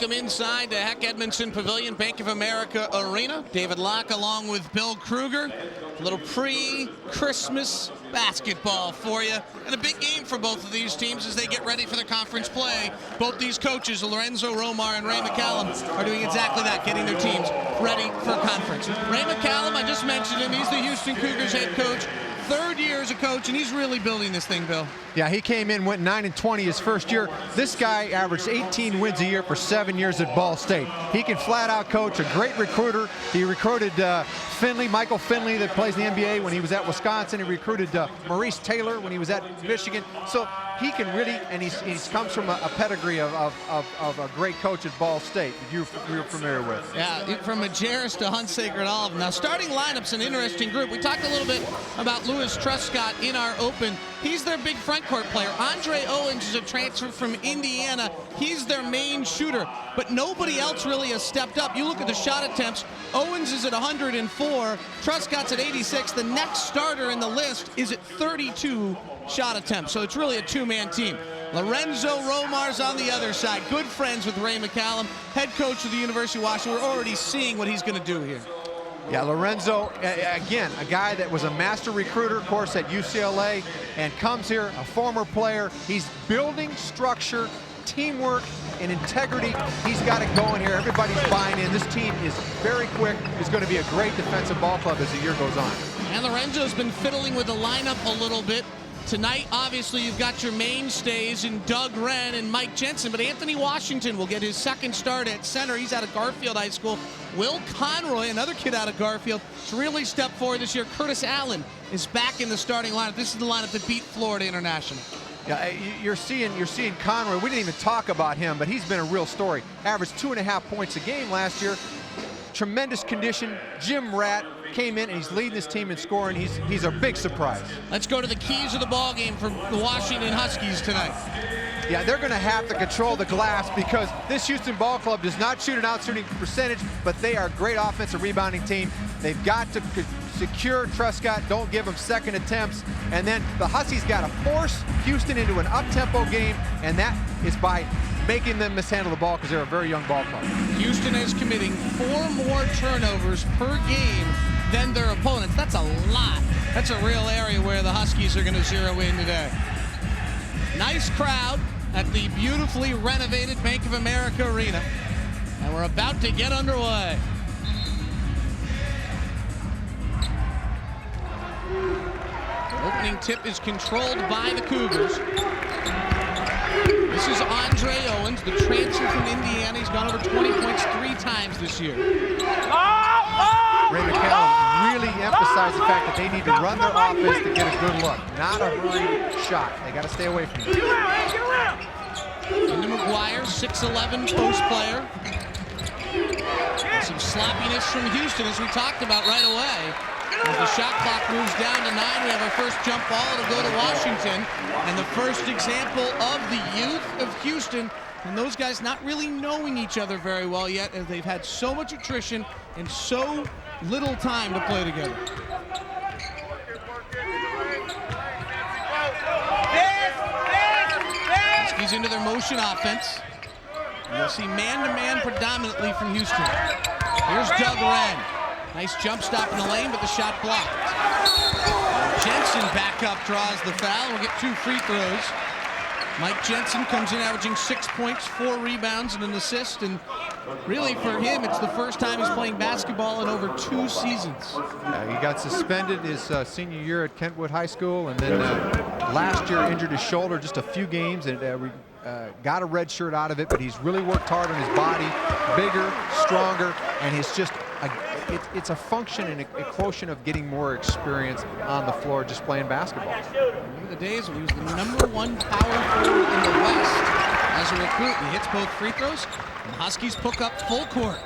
Welcome inside to Heck Edmondson Pavilion, Bank of America Arena. David Locke along with Bill Kruger. A little pre-Christmas basketball for you. And a big game for both of these teams as they get ready for their conference play. Both these coaches, Lorenzo Romar and Ray McCallum, are doing exactly that, getting their teams ready for conference. Ray McCallum, I just mentioned him, he's the Houston Cougars head coach. Third year as a coach, and he's really building this thing, Bill. Yeah, he came in, went 9-20 his first year. This guy averaged 18 wins a year for 7 years at Ball State. He can flat out coach, a great recruiter. He recruited Michael Finley, that plays in the NBA, when he was at Wisconsin. He recruited Maurice Taylor when he was at Michigan. So he can really, and he comes from a pedigree of a great coach at Ball State that you're familiar with. Yeah, from Majerus to Hunt Sacred Olive. Now, starting lineup's an interesting group. We talked a little bit about Lewis Truscott in our open. He's their big front court player. Andre Owens is a transfer from Indiana. He's their main shooter, but nobody else really has stepped up. You look at the shot attempts. Owens is at 104. Truscott's at 86. The next starter in the list is at 32 shot attempts. So it's really a two-man team. Lorenzo Romar's on the other side. Good friends with Ray McCallum, head coach of the University of Washington. We're already seeing what he's going to do here. Yeah, Lorenzo, again, a guy that was a master recruiter, of course, at UCLA, and comes here, a former player. He's building structure, teamwork, and integrity. He's got it going here. Everybody's buying in. This team is very quick. It's going to be a great defensive ball club as the year goes on. And Lorenzo's been fiddling with the lineup a little bit. Tonight, obviously, you've got your mainstays in Doug Wren and Mike Jensen, but Anthony Washington will get his second start at center. He's out of Garfield High School. Will Conroy, another kid out of Garfield, has really stepped forward this year. Curtis Allen is back in the starting lineup. This is the lineup that beat Florida International. Yeah, you're seeing Conroy. We didn't even talk about him, but he's been a real story. Averaged 2.5 points a game last year. Tremendous condition. Jim Ratt came in and he's leading this team in scoring. He's a big surprise. Let's go to the keys of the ball game for the Washington Huskies tonight. Yeah, they're going to have to control the glass because this Houston ball club does not shoot an out-shooting percentage, but they are a great offensive rebounding team. They've got to secure Truscott, don't give him second attempts, and then the Huskies got to force Houston into an up-tempo game, and that is by making them mishandle the ball because they're a very young ball club. Houston is committing 4 more turnovers per game than their opponents. That's a lot. That's a real area where the Huskies are going to zero in today. Nice crowd at the beautifully renovated Bank of America Arena. And we're about to get underway. Opening tip is controlled by the Cougars. This is Andre Owens, the transfer from Indiana. He's gone over 20 points 3 times this year. Ray McCallum really emphasized the fact that they need to run their offense to get a good look, not a hurried shot. They got to stay away from it. Into McGuire, 6'11" post player. Some sloppiness from Houston, as we talked about right away. As the shot clock moves down to 9, we have our first jump ball. It'll go to Washington. And the first example of the youth of Houston, and those guys not really knowing each other very well yet, as they've had so much attrition and so little time to play together. Huskies into their motion offense. You'll see man-to-man predominantly from Houston. Here's Doug Wren. Nice jump stop in the lane, but the shot blocked. Jensen back up, draws the foul. We'll get 2 free throws. Mike Jensen comes in averaging 6 points, 4 rebounds, and an assist. And really, for him, it's the first time he's playing basketball in over 2 seasons. He got suspended his senior year at Kentwood High School, and then last year injured his shoulder just a few games, and got a red shirt out of it. But he's really worked hard on his body, bigger, stronger, and he's just it's a function and a quotient of getting more experience on the floor just playing basketball. Remember the days when he was the #1 power forward in the West as a recruit. He hits both free throws, and the Huskies pick up full court.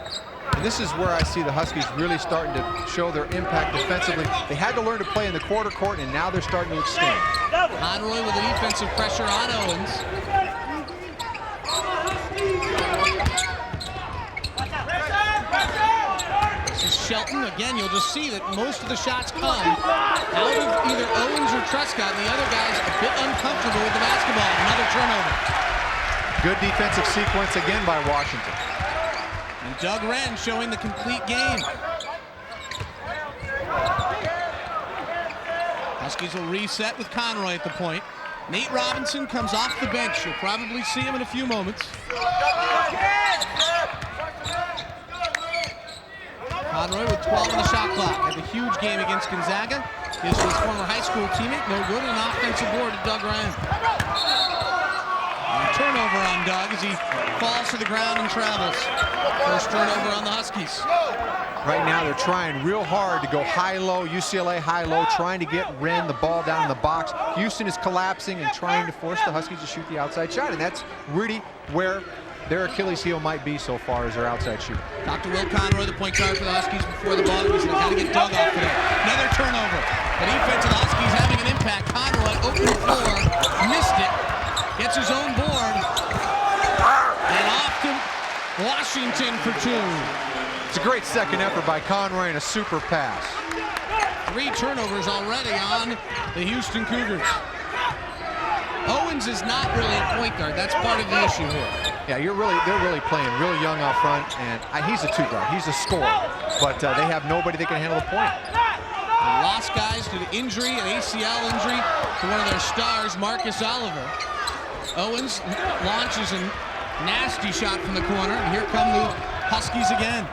And this is where I see the Huskies really starting to show their impact defensively. They had to learn to play in the quarter court, and now they're starting to extend. Conroy with the defensive pressure on Owens. Shelton, again, you'll just see that most of the shots come out of either Owens or Truscott, and the other guy's a bit uncomfortable with the basketball. Another turnover. Good defensive sequence again by Washington. And Doug Wren showing the complete game. Huskies will reset with Conroy at the point. Nate Robinson comes off the bench. You'll probably see him in a few moments. Conroy with 12 on the shot clock. Had a huge game against Gonzaga. Gives his former high school teammate no good, and an offensive board to Doug Wren. Turnover on Doug as he falls to the ground and travels. First turnover on the Huskies. Right now they're trying real hard to go high-low, UCLA high-low, trying to get Wren the ball down in the box. Houston is collapsing and trying to force the Huskies to shoot the outside shot, and that's really where their Achilles heel might be so far as their outside shooting. Dr. Will Conroy, the point guard for the Huskies before the ball. He's got to get Doug off today. Another turnover. The defense of the Huskies having an impact. Conroy, open floor, missed it. Gets his own board. And off to Washington for two. It's a great second effort by Conroy and a super pass. 3 turnovers already on the Houston Cougars. Owens is not really a point guard. That's part of the issue here. Yeah, they're really playing real young up front, and he's a 2-guard. He's a scorer, but they have nobody that can handle the point. They lost guys to the injury, an ACL injury to one of their stars, Marcus Oliver. Owens launches a nasty shot from the corner, and here come the Huskies again.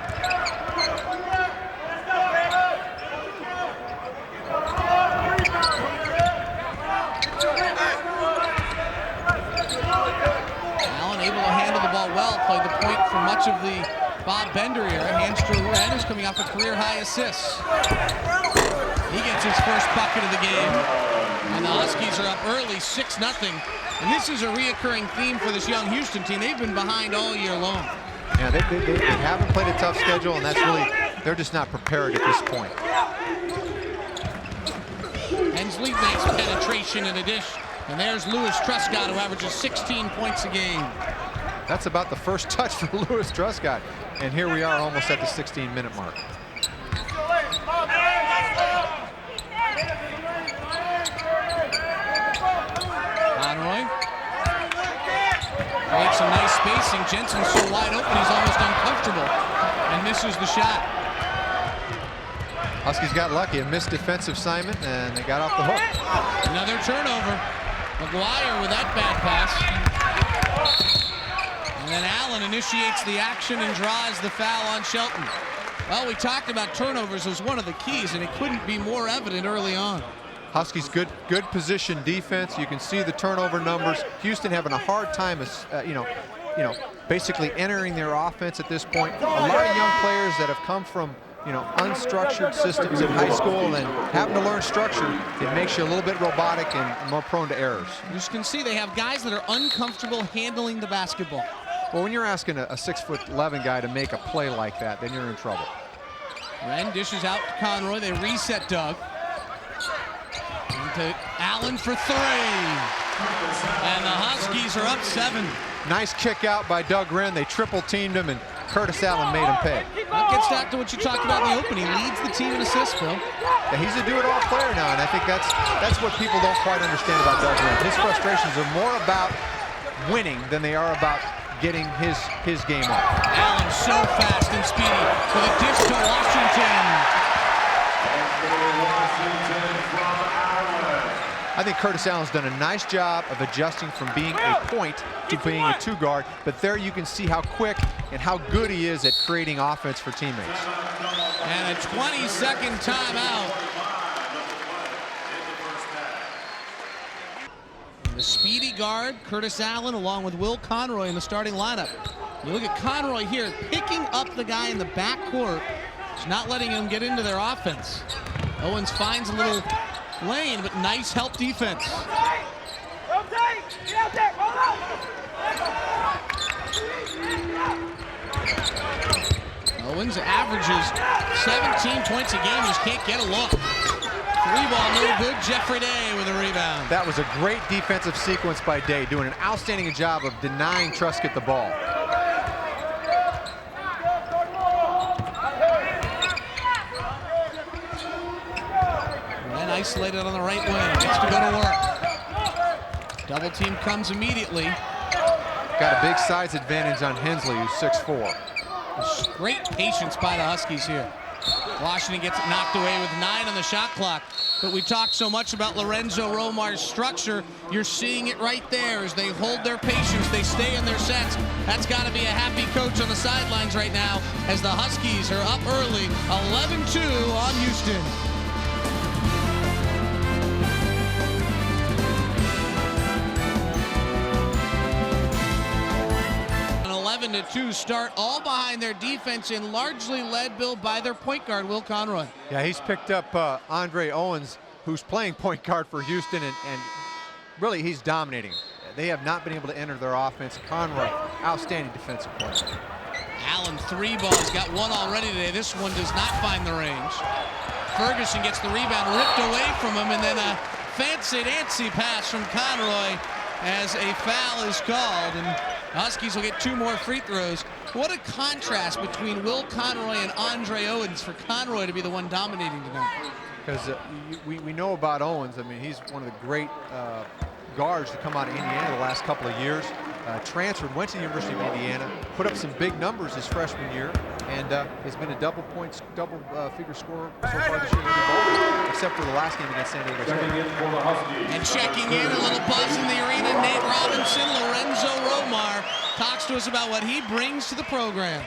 Allen able to handle the ball well, played the point for much of the Bob Bender era. Hands to Wren, who's coming off a career-high assists. He gets his first bucket of the game. And the Huskies are up early, 6-0. And this is a reoccurring theme for this young Houston team. They've been behind all year long. Yeah, they haven't played a tough schedule, and that's really, they're just not prepared at this point. Hensley makes penetration and a dish. And there's Lewis Truscott, who averages 16 points a game. That's about the first touch for Lewis Truscott. And here we are almost at the 16-minute mark. Conroy creates some nice spacing. Jensen's so wide open, he's almost uncomfortable and misses the shot. Huskies got lucky, a missed defensive assignment, and they got off the hook. Another turnover. McGuire with that bad pass. And then Allen initiates the action and draws the foul on Shelton. Well, we talked about turnovers as one of the keys, and it couldn't be more evident early on. Huskies good position defense. You can see the turnover numbers. Houston having a hard time, basically entering their offense at this point. A lot of young players that have come from unstructured systems in high school and having to learn structure, it makes you a little bit robotic and more prone to errors. You can see they have guys that are uncomfortable handling the basketball. Well, when you're asking a 6'11" guy to make a play like that, then you're in trouble. Wren dishes out to Conroy. They reset Doug. To Allen for 3. And the Huskies are up 7. Nice kick out by Doug Wren. They triple teamed him, and Curtis Allen made him pay. That gets back to what you talked about in the opening. He leads the team in assists, Phil. Yeah, he's a do-it-all player now, and I think that's what people don't quite understand about Doug Wren. His frustrations are more about winning than they are about getting his game off. Allen so fast and speedy with a dish to Washington. I think Curtis Allen's done a nice job of adjusting from being a point to being a 2-guard, but there you can see how quick and how good he is at creating offense for teammates. And a 20-second timeout. The speedy guard, Curtis Allen, along with Will Conroy in the starting lineup. You look at Conroy here, picking up the guy in the backcourt. It's not letting him get into their offense. Owens finds a little lane, but nice help defense. Owens averages 17 points a game, just can't get a look. 3-ball, no good. Jeffrey Day with a rebound. That was a great defensive sequence by Day, doing an outstanding job of denying Truscott the ball. Isolated on the right wing, gets to go to work. Double team comes immediately. Got a big size advantage on Hensley, who's 6'4". Great patience by the Huskies here. Washington gets knocked away with 9 on the shot clock. But we talked so much about Lorenzo Romar's structure. You're seeing it right there as they hold their patience. They stay in their sets. That's got to be a happy coach on the sidelines right now as the Huskies are up early, 11-2 on Houston. An 11-2 start, all behind their defense and largely led, Bill, by their point guard, Will Conroy. Yeah, he's picked up Andre Owens, who's playing point guard for Houston, and really he's dominating. They have not been able to enter their offense. Conroy, outstanding defensive player. Allen, 3 balls, got 1 already today. This one does not find the range. Ferguson gets the rebound ripped away from him, and then a fancy-dancy pass from Conroy as a foul is called, and Huskies will get 2 more free throws. What a contrast between Will Conroy and Andre Owens for Conroy to be the one dominating tonight. Because we know about Owens. I mean, he's one of the great guards to come out of Indiana the last couple of years. Transferred, went to the University of Indiana, put up some big numbers his freshman year, and has been a double-figure scorer so far this year, except for the last game against San Diego State. And checking in, a little buzz in the arena, Nate Robinson. Lorenzo Romar talks to us about what he brings to the program.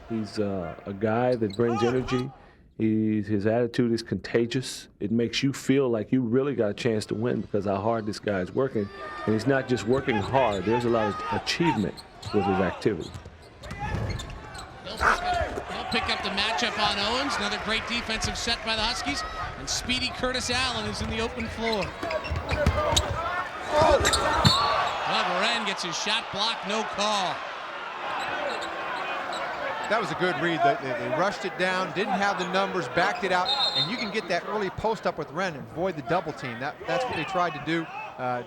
He's a guy that brings energy. His attitude is contagious. It makes you feel like you really got a chance to win because how hard this guy is working. And he's not just working hard. There's a lot of achievement with his activity. He'll pick up the matchup on Owens. Another great defensive set by the Huskies. And speedy Curtis Allen is in the open floor. Loren gets his shot blocked, no call. That was a good read. They rushed it down, didn't have the numbers, backed it out, and you can get that early post up with Wren and avoid the double team. That's what they tried to do,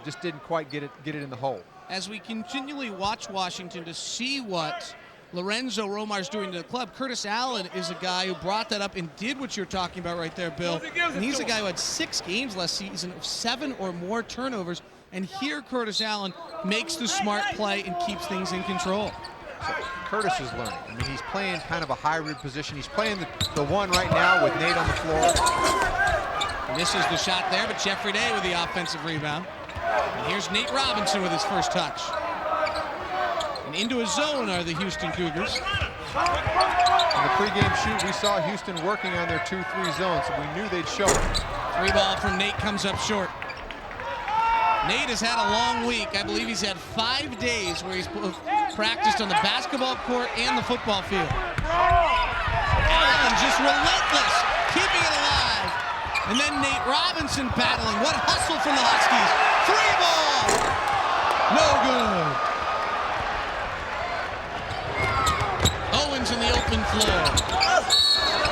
just didn't quite get it in the hole. As we continually watch Washington to see what Lorenzo Romar's doing to the club, Curtis Allen is a guy who brought that up and did what you're talking about right there, Bill. And he's a guy who had 6 games last season of 7 or more turnovers. And here Curtis Allen makes the smart play and keeps things in control. So Curtis is learning. I mean, he's playing kind of a hybrid position. He's playing the 1 right now with Nate on the floor. Misses the shot there, but Jeffrey Day with the offensive rebound. And here's Nate Robinson with his first touch. And into a zone are the Houston Cougars. In the pregame shoot, we saw Houston working on their 2-3 zone, so we knew they'd show it. 3 ball from Nate comes up short. Nate has had a long week. I believe he's had 5 days where he's practiced on the basketball court and the football field. Allen just relentless, keeping it alive. And then Nate Robinson battling. What hustle from the Huskies. 3 ball. No good. Owens in the open floor.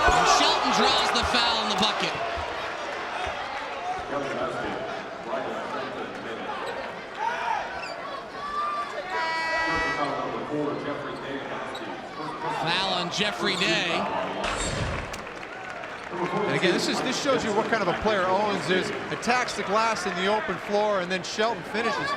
And Shelton draws the foul in the bucket. Foul on Jeffrey Day. And again, this shows you what kind of a player Owens is. Attacks the glass in the open floor, and then Shelton finishes.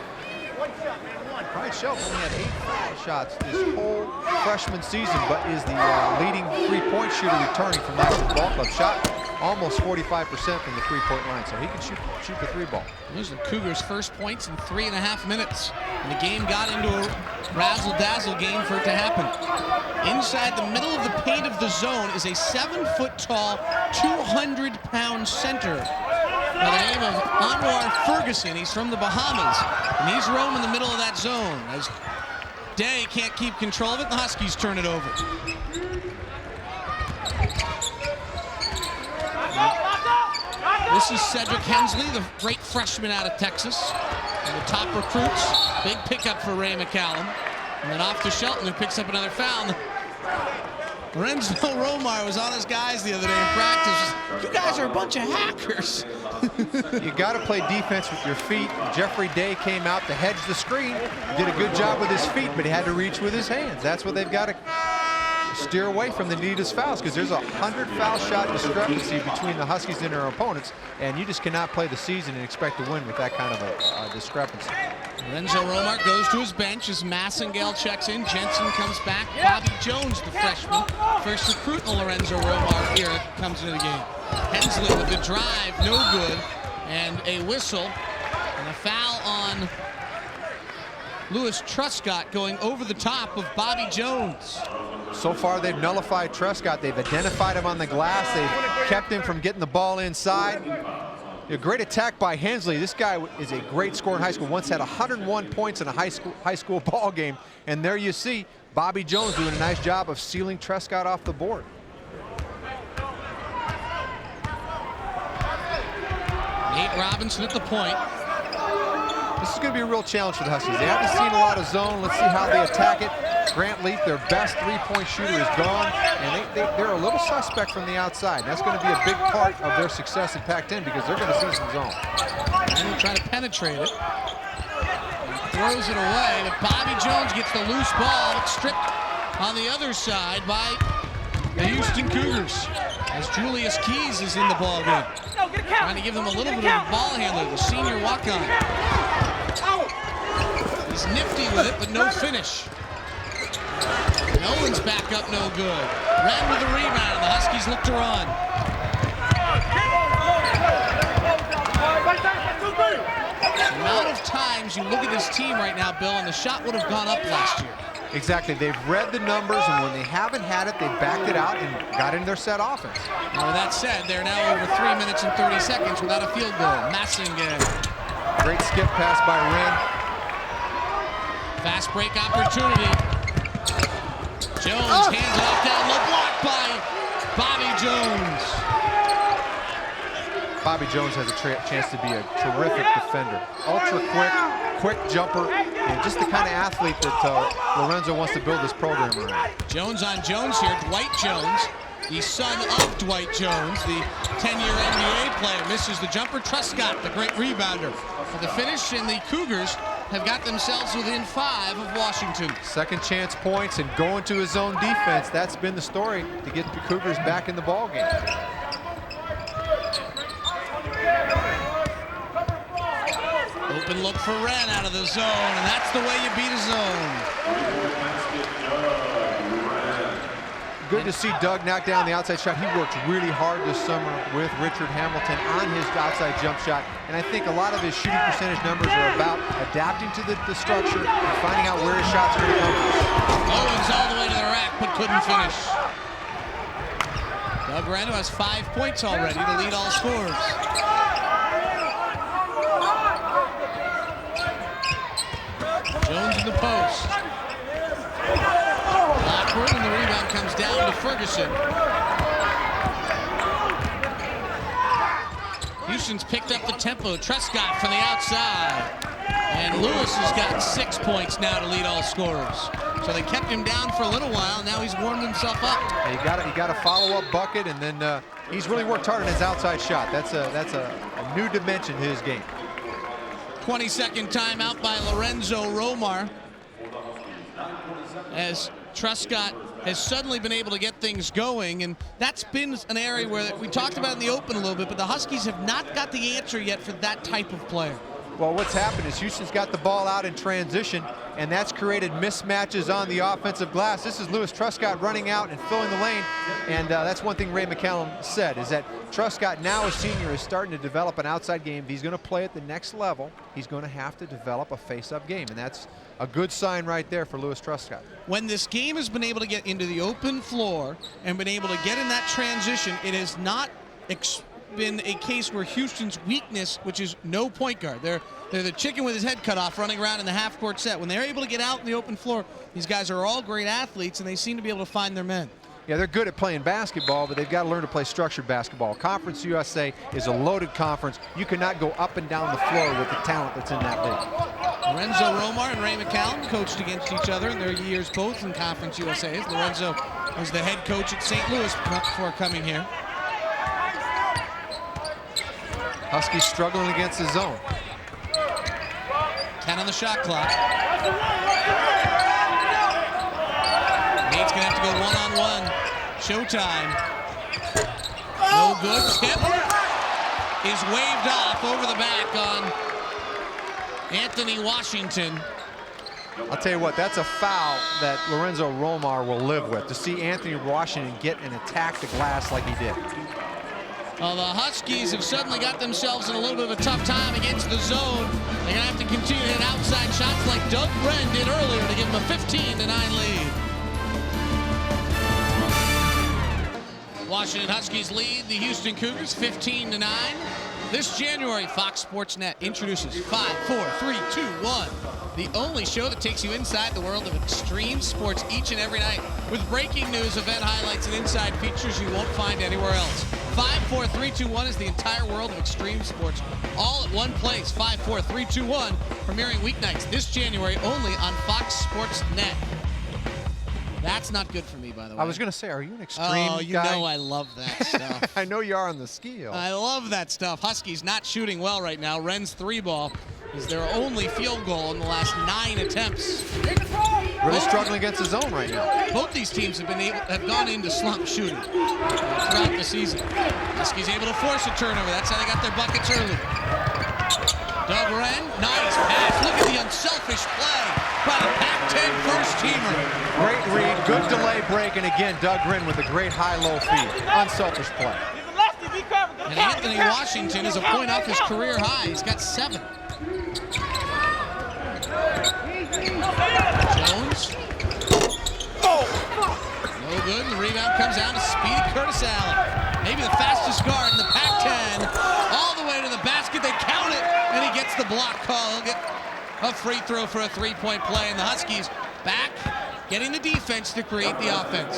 Brian Shelton only had 8 foul shots this whole freshman season, but is the leading 3-point shooter returning from that ball club. Shot almost 45% from the 3-point line, so he can shoot the 3 ball. Those are the Cougars' first points in 3.5 minutes. And the game got into a razzle-dazzle game for it to happen. Inside the middle of the paint of the zone is a 7-foot-tall, 200-pound center by the name of Anwar Ferguson. He's from the Bahamas, and he's roaming the middle of that zone. As Day can't keep control of it, the Huskies turn it over. This is Cedric Hensley, the great freshman out of Texas. One of the top recruits. Big pickup for Ray McCallum. And then off to Shelton, who picks up another foul. Lorenzo Romar was on his guys the other day in practice. You guys are a bunch of hackers. You got to play defense with your feet. Jeffrey Day came out to hedge the screen. Did a good job with his feet, but he had to reach with his hands. That's what they've got to steer away from the needless fouls, because there's a 100 foul shot discrepancy between the Huskies and their opponents, and you just cannot play the season and expect to win with that kind of a discrepancy. Lorenzo Romar goes to his bench as Massengale checks in. Jensen comes back. Bobby Jones, the freshman, first recruit in the Lorenzo Romar era, comes into the game. Hensley with the drive, no good, and a whistle, and a foul on Lewis Truscott going over the top of Bobby Jones. So far, they've nullified Truscott. They've identified him on the glass. They've kept him from getting the ball inside. A great attack by Hensley. This guy is a great scorer in high school. Once had 101 points in a high school ball game. And there you see Bobby Jones doing a nice job of sealing Truscott off the board. Nate Robinson at the point. This is going to be a real challenge for the Huskies. They haven't seen a lot of zone. Let's see how they attack it. Grant Leaf, their best three-point shooter, is gone, and they're a little suspect from the outside. That's going to be a big part of their success in Pac-10 because they're going to see some zone. And trying to penetrate it. He throws it away, but Bobby Jones gets the loose ball. It's stripped on the other side by the Houston Cougars as Julius Keys is in the ball game. Trying to give them a little bit of a ball handler, the senior walk-on. He's nifty with it, but no finish. Owen's back up, no good. Ran with the rebound. The Huskies look to run. The amount of times you look at this team right now, Bill, and the shot would have gone up last year. Exactly. They've read the numbers, and when they haven't had it, they've backed it out and got into their set offense. Now, with that said, they're now over 3 minutes and 30 seconds without a field goal. Massengale. Great skip pass by Wren. Fast break opportunity. Jones hands off down low, blocked by Bobby Jones. Bobby Jones has a chance to be a terrific defender. Ultra quick jumper, and just the kind of athlete that Lorenzo wants to build this program around. Jones on Jones here. Dwight Jones, the son of Dwight Jones, the 10-year NBA player, misses the jumper. Truscott, the great rebounder. For the finish, and the Cougars have got themselves within 5 of Washington. Second chance points and going to his own defense. That's been the story to get the Cougars back in the ball game. Open look for Wren out of the zone, and that's the way you beat a zone. Good to see Doug knock down the outside shot. He worked really hard this summer with Richard Hamilton on his outside jump shot. And I think a lot of his shooting percentage numbers are about adapting to the structure and finding out where his shots are going to come from. Owens all the way to the rack, but couldn't finish. Doug Wren has 5 points already to lead all scorers. Jones in the post. Awkward, and the rebound comes down to Ferguson. Houston's picked up the tempo. Truscott from the outside. And Lewis has got 6 points now to lead all scorers. So they kept him down for a little while. Now he's warmed himself up. Yeah, he got a follow-up bucket, and then he's really worked hard on his outside shot. That's a new dimension to his game. 20-second timeout by Lorenzo Romar, as Truscott has suddenly been able to get things going, and that's been an area where we talked about in the open a little bit, but the Huskies have not got the answer yet for that type of player. Well, what's happened is Houston's got the ball out in transition, and that's created mismatches on the offensive glass. This is Lewis Truscott running out and filling the lane, and that's one thing Ray McCallum said, is that Truscott, now a senior, is starting to develop an outside game. If he's going to play at the next level, he's going to have to develop a face-up game, and that's a good sign right there for Lewis Truscott. When this game has been able to get into the open floor and been able to get in that transition, it has not been a case where Houston's weakness, which is no point guard. They're the chicken with his head cut off running around in the half-court set. When they're able to get out in the open floor, these guys are all great athletes, and they seem to be able to find their men. Yeah, they're good at playing basketball, but they've got to learn to play structured basketball. Conference USA is a loaded conference. You cannot go up and down the floor with the talent that's in that league. Lorenzo Romar and Ray McCallum coached against each other in their years both in Conference USA. Lorenzo was the head coach at St. Louis before coming here. Huskies struggling against the zone. 10 on the shot clock. Nate's going to have to go one-on-one Showtime. No good. Tip is waved off over the back on Anthony Washington. I'll tell you what, that's a foul that Lorenzo Romar will live with. To see Anthony Washington get and attack the glass like he did. Well, the Huskies have suddenly got themselves in a little bit of a tough time against the zone. They're going to have to continue to hit outside shots like Doug Bren did earlier to give them a 15-9 lead. Washington Huskies lead the Houston Cougars 15-9. This January, Fox Sports Net introduces 5, 4, 3, 2, 1. The only show that takes you inside the world of extreme sports each and every night with breaking news, event highlights, and inside features you won't find anywhere else. 5, 4, 3, 2, 1 is the entire world of extreme sports, all at one place. 5, 4, 3, 2, 1, premiering weeknights this January only on Fox Sports Net. That's not good for me, by the way. I was going to say, are you an extreme guy? Oh, you guy? know I love that stuff. I know you are on the ski. I love that stuff. Huskies not shooting well right now. Wren's 3-ball is their only field goal in the last 9 attempts. Really struggling against the zone right now. Both these teams have gone into slump shooting throughout the season. Huskies able to force a turnover. That's how they got their buckets early. Doug Wren, nice pass. Look at the unselfish play by the Pac-10 first-teamer. Great read, good delay break, and again, Doug Wren with a great high-low feed. Unselfish play. And Anthony Washington is a point off his career high. He's got 7. Jones. No good. And the rebound comes down to speedy Curtis Allen. Maybe the fastest guard in the Pac-10. All the way to the basket. They count it, and he gets the block call. He'll get a free throw for a 3-point play. And the Huskies back, getting the defense to create the offense.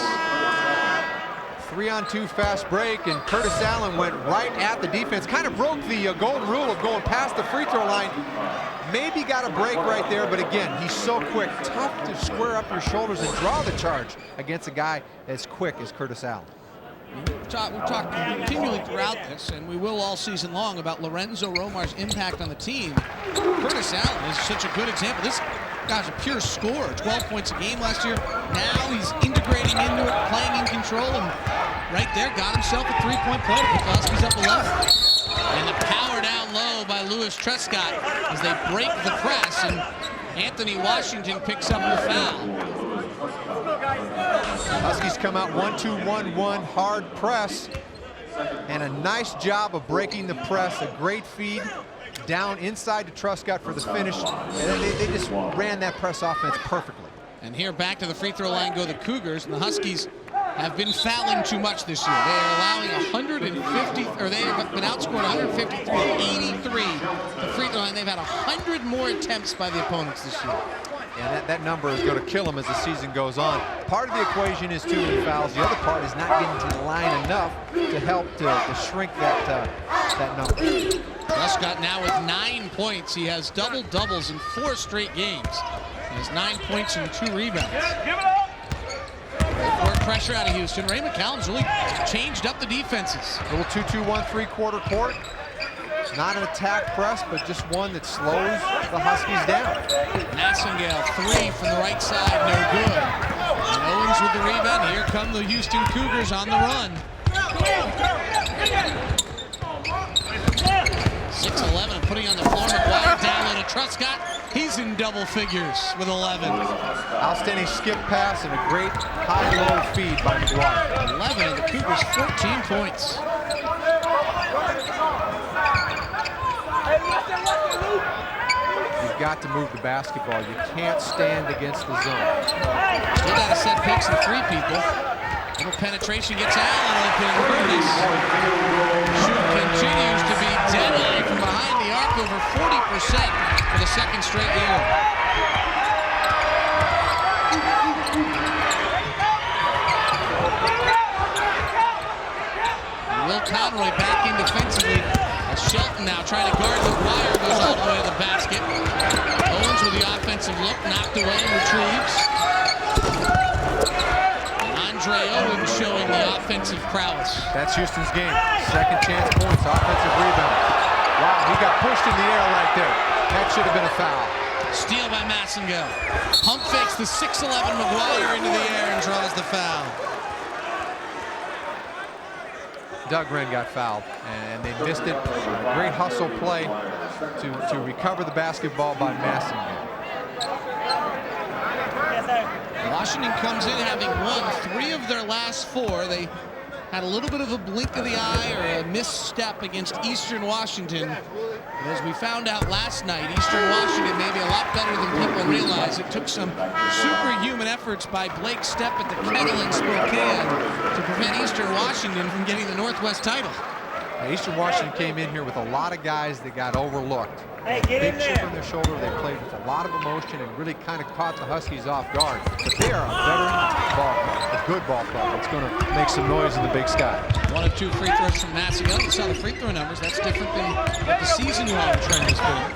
3-on-2 fast break, and Curtis Allen went right at the defense. Kind of broke the golden rule of going past the free throw line. Maybe got a break right there, but again, he's so quick. Tough to square up your shoulders and draw the charge against a guy as quick as Curtis Allen. We've talked continually throughout this, and we will all season long, about Lorenzo Romar's impact on the team. Curtis Allen is such a good example. This guy's a pure scorer, 12 points a game last year. Now he's integrating into it, playing in control, and right there got himself a 3-point play to put the Huskies up 11. And the power down low by Louis Trescott as they break the press, and Anthony Washington picks up the foul. Huskies come out 1-2-1-1, hard press, and a nice job of breaking the press. A great feed down inside to Trescott for the finish, and they just ran that press offense perfectly. And here back to the free throw line go the Cougars, and the Huskies have been fouling too much this year. They are allowing 150, or they have been outscored 153-83. The free throw line, they've had 100 more attempts by the opponents this year. And that number is going to kill them as the season goes on. Part of the equation is too many fouls. The other part is not getting to the line enough to help to shrink that number. Prescott now with 9 points. He has double-doubles in 4 straight games. He has 9 points and 2 rebounds. More pressure out of Houston. Ray McCallum's really changed up the defenses. Little 2-2-1 3-quarter court. Not an attack press, but just one that slows the Huskies down. Massengale, 3 from the right side, no good. And Owens with the rebound. Here come the Houston Cougars on the run. 6'11", putting on the floor. McGuire down low to Trescott. He's in double figures with 11. Outstanding skip pass and a great high-low feed by McGuire. 11 of the Cougars, 14 points. You've got to move the basketball. You can't stand against the zone. Still got to set picks and 3 people. Little penetration gets Allen open. Curtis. Shoot continues to be deadly from behind the arc, over 40% for the second straight year. Will Conroy back in defensively. Shelton now trying to guard the wire, goes all the way to the basket. Owens with the offensive look, knocked away, retrieves. Andre Owens showing the offensive prowess. That's Houston's game. Second chance points, offensive rebound. Wow, he got pushed in the air right there. That should have been a foul. Steal by Massengale. Pump fakes the 6'11" McGuire into the air and draws the foul. Doug Wren got fouled, and they missed it. A great hustle play to recover the basketball by Massing. Washington comes in having won 3 of their last 4. They had a little bit of a blink of the eye or a misstep against Eastern Washington. And as we found out last night, Eastern Washington may be a lot better than people realize. It took some superhuman efforts by Blake Stepp at the Kettle in Spokane to prevent Eastern Washington from getting the Northwest title. Now, Eastern Washington came in here with a lot of guys that got overlooked. Hey, get Big in chip there. on their shoulder. They played with a lot of emotion and really kind of caught the Huskies off guard. But they are a veteran ball club, a good ball club. It's going to make some noise in the Big Sky. 1 of 2 free throws from Massillon. You saw the free throw numbers. That's different than what the season-long trend has been.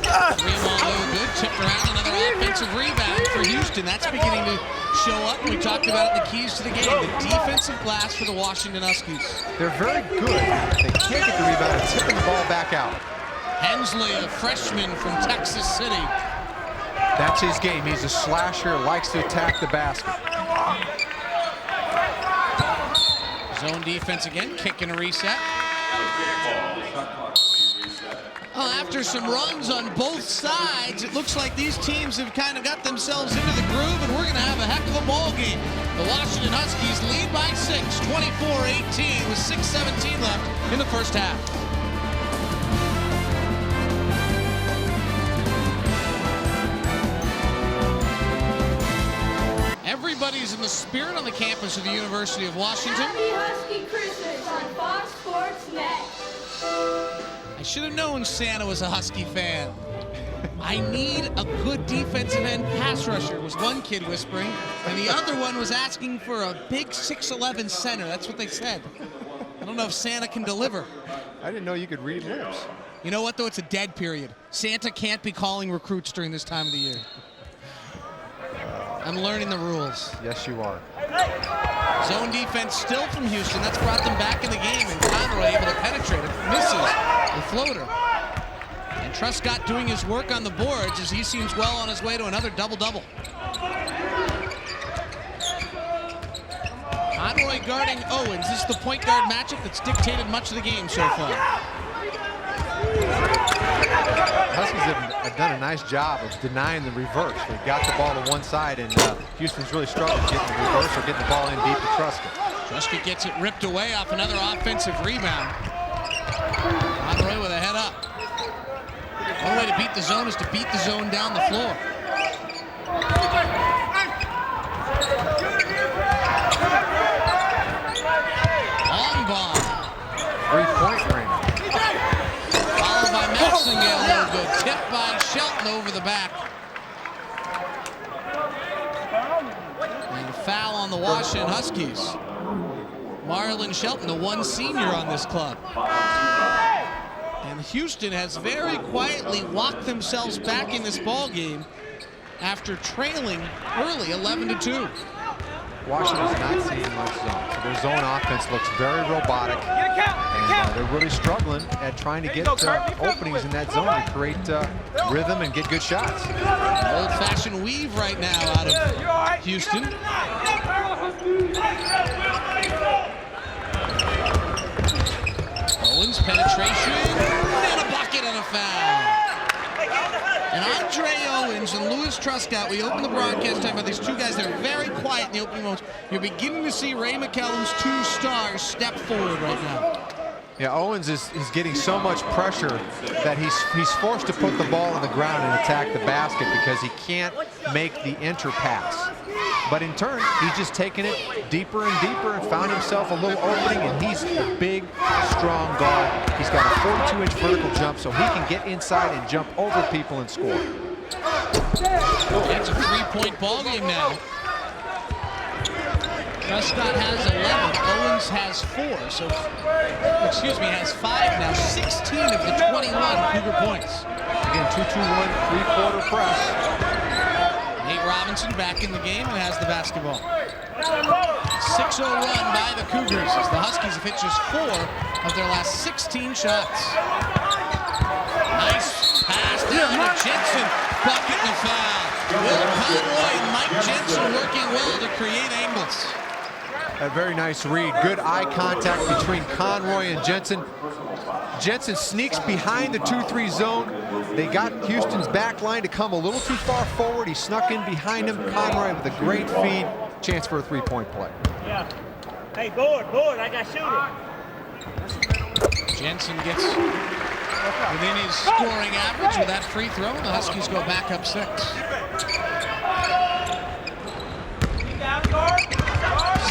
3-ball no good. Tipped around. Another offensive rebound for Houston. That's beginning to show up. We talked about it, the keys to the game. The defensive glass for the Washington Huskies. They're very good. They can't get the rebound and tipping the ball back out. Hensley, a freshman from Texas City. That's his game. He's a slasher, likes to attack the basket. Zone defense again, kick and a reset. Well, after some runs on both sides, it looks like these teams have kind of got themselves into the groove, and we're going to have a heck of a ball game. The Washington Huskies lead by 6, 24-18, with 6:17 left in the first half. Everybody's in the spirit on the campus of the University of Washington. Happy Husky Christmas on Fox Sports Net. I should have known Santa was a Husky fan. I need a good defensive end pass rusher, was one kid whispering, and the other one was asking for a big 6'11" center. That's what they said. I don't know if Santa can deliver. I didn't know you could read lips. You know what, though? It's a dead period. Santa can't be calling recruits during this time of the year. I'm learning the rules. Yes, you are. Zone defense still from Houston. That's brought them back in the game, and Conroy able to penetrate it. Misses the floater. And Truscott doing his work on the boards as he seems well on his way to another double-double. Conroy guarding Owens. This is the point guard matchup that's dictated much of the game so far. Huskies have done a nice job of denying the reverse. They've got the ball to one side, and Houston's really struggled getting the reverse or getting the ball in deep to Truscott. Truscott gets it ripped away off another offensive rebound. Conroy with a head up. One way to beat the zone is to beat the zone down the floor. Long bomb. 3-point range. Followed by Maxingale, no good. Tipped by Shelton over the back. And a foul on the Washington Huskies. Marlon Shelton, the one senior on this club. And Houston has very quietly walked themselves back in this ball game after trailing early 11-2. Washington's not seeing much zone. So their zone offense looks very robotic. And they're really struggling at trying to get openings in that zone to create rhythm and get good shots. Old-fashioned weave right now out of Houston. Owens penetration and a bucket and a foul. And Andre Owens and Louis Truscott, we opened the broadcast talking about these two guys that are very quiet in the opening moments. You're beginning to see Ray McCallum's 2 stars step forward right now. Yeah, Owens is getting so much pressure that he's forced to put the ball on the ground and attack the basket because he can't make the enter pass. But in turn, he's just taken it deeper and deeper and found himself a little opening, and he's a big, strong guard. He's got a 42-inch vertical jump, so he can get inside and jump over people and score. It's a 3-point ball game now. Truscott has 11, Owens has 4, so, excuse me, has 5 now, 16 of the 21 Cougar points. Again, 2-2-1, 3-quarter press. Nate Robinson back in the game and has the basketball. 6-0 run by the Cougars as the Huskies have hit just 4 of their last 16 shots. Nice pass down to Jensen, bucket and foul. Will Conroy and Mike Jensen working well to create angles. A very nice read. Good eye contact between Conroy and Jensen. Jensen sneaks behind the 2-3 zone. They got Houston's back line to come a little too far forward. He snuck in behind him. Conroy with a great feed. Chance for a three-point play. Yeah. Hey, board, I got shooter. Jensen gets within his scoring average with that free throw. The Huskies go back up 6.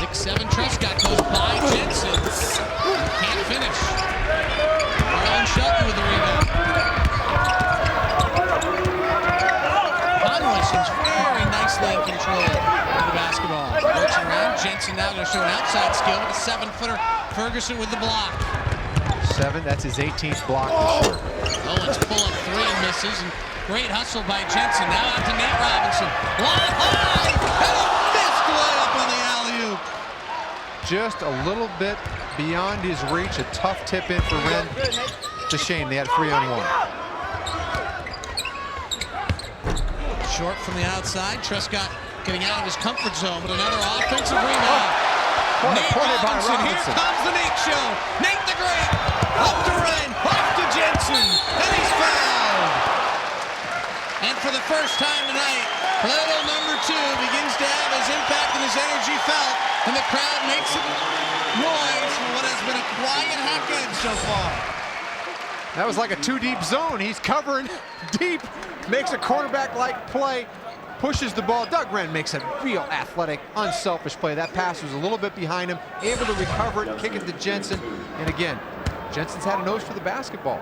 6-7 Trescott goes by Jensen. Can't finish. Marlon Shelton with the rebound. Conroy seems very nicely in control of the basketball. Works around. Jensen now going to show an outside skill with a 7-footer. Ferguson with the block. 7, that's his 18th block this year. Owens pulling 3 and misses. And great hustle by Jensen. Now out to Nate Robinson. Long high! And a missed layup on the alley-oop. Just a little bit beyond his reach. A tough tip in for Wren. It's a shame they had 3-on-1. Short from the outside. Trescott getting out of his comfort zone, but another offensive rebound. What a Nate play by Robinson. Here Robinson. comes the Nate show. Nate the Great. Up to Wren. Off to Jensen. And he's fouled. And for the first time tonight, little number 2 begins to have his impact and his energy felt. And the crowd makes some noise for what has been a quiet hack edge so far. That was like a 2-deep zone. He's covering deep, makes a quarterback-like play, pushes the ball. Doug Wren makes a real athletic, unselfish play. That pass was a little bit behind him, able to recover it, kick it to Jensen. And again, Jensen's had a nose for the basketball.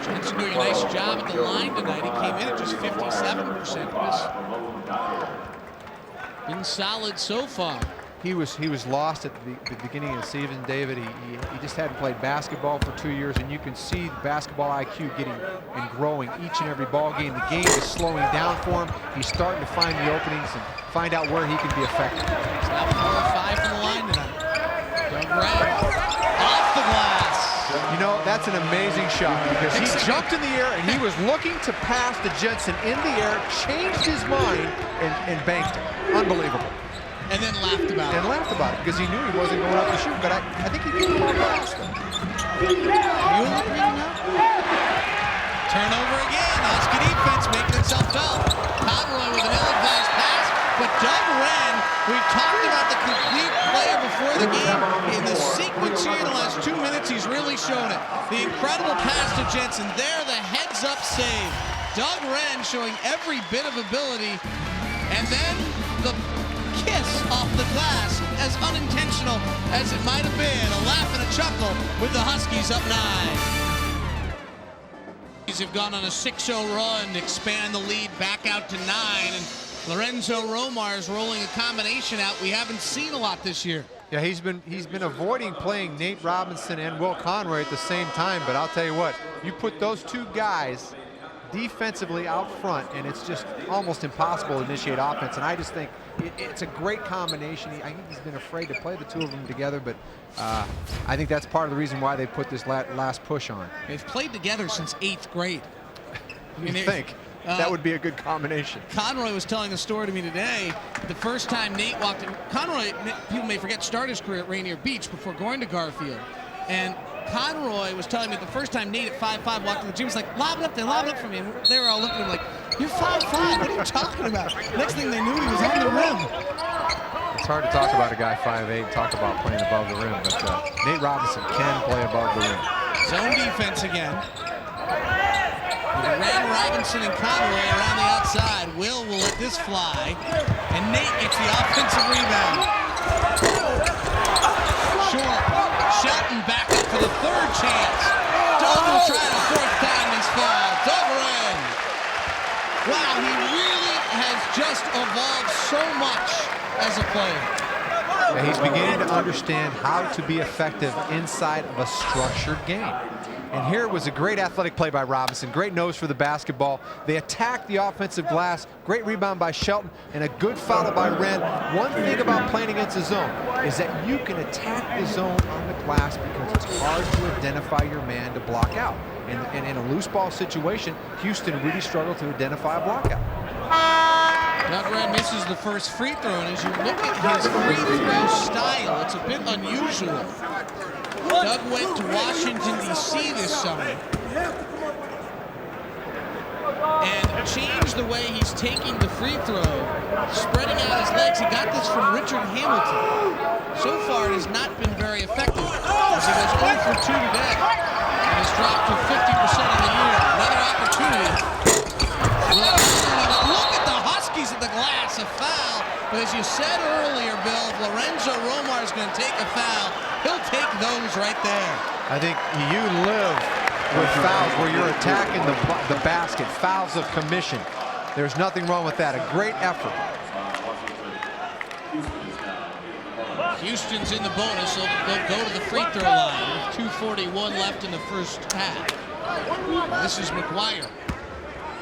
Jensen doing a nice job at the line tonight. He came in at just 57%. Been solid so far. He was lost at the beginning of the season, David. He just hadn't played basketball for 2 years, and you can see the basketball IQ getting and growing each and every ball game. The game is slowing down for him. He's starting to find the openings and find out where he can be effective. He's now 4 or 5 from the line tonight. Doug Wren off the glass. You know, that's an amazing shot because he jumped in the air and he was looking to pass to Jensen in the air, changed his mind, and banked it. Unbelievable. And then laughed about it. And laughed about it because he knew he wasn't going up to shoot, but I think he gave the ball pass. Turnover again. Husky defense making itself felt. Conroy with an ill-advised pass, but Doug Wren, we've talked about the complete player before the game. In the sequence here in the last 2 minutes, he's really shown it. The incredible pass to Jensen. There, the heads-up save. Doug Wren showing every bit of ability, and then the kiss off the glass, as unintentional as it might have been. A laugh and a chuckle with the Huskies up 9. Huskies have gone on a 6-0 run to expand the lead back out to 9, and Lorenzo Romar is rolling a combination out we haven't seen a lot this year. Yeah, he's been avoiding playing Nate Robinson and Will Conroy at the same time, but I'll tell you what, you put those 2 guys defensively out front, and it's just almost impossible to initiate offense. And I just think it's a great combination. I think he's been afraid to play the 2 of them together, but I think that's part of the reason why they put this last push on. They've played together since 8th grade. You think that would be a good combination. Conroy was telling a story to me today. The first time Nate walked in, Conroy, people may forget, started his career at Rainier Beach before going to Garfield. And Conroy was telling me the first time Nate at 5'5" walked in the gym, was like, lob it up there, lob it up for me. And they were all looking at him like, you're 5'5", what are you talking about? Next thing they knew, he was on the rim. It's hard to talk about a guy 5'8", and talk about playing above the rim, but Nate Robinson can play above the rim. Zone defense again. With Wren, Robinson, and Conroy around the outside. Will let this fly, and Nate gets the offensive rebound. Short. Shelton back up for the 3rd chance. Doug will try the 4th time and he's fouled. Doug Wren. Wow, he really has just evolved so much as a player. Yeah, he's beginning to understand how to be effective inside of a structured game. And here was a great athletic play by Robinson. Great nose for the basketball. They attacked the offensive glass. Great rebound by Shelton and a good follow by Wren. One thing about playing against the zone is that you can attack the zone on the glass because it's hard to identify your man to block out. And in a loose ball situation, Houston really struggled to identify a block out. Doug Wren misses the first free throw, and as you look at his free throw style, it's a bit unusual. Doug went to Washington, D.C. this summer and changed the way he's taking the free throw, spreading out his legs. He got this from Richard Hamilton. So far, it has not been very effective as he goes 0 for 2 today and has dropped to 50% on the year. Another opportunity. Look at the Huskies at the glass, a foul. But as you said earlier, Bill, if Lorenzo Romar is going to take a foul, he'll take those right there. I think you live with fouls where you're attacking the basket, fouls of commission. There's nothing wrong with that. A great effort. Houston's in the bonus, so they'll go to the free throw line with 2:41 left in the first half. This is McGuire.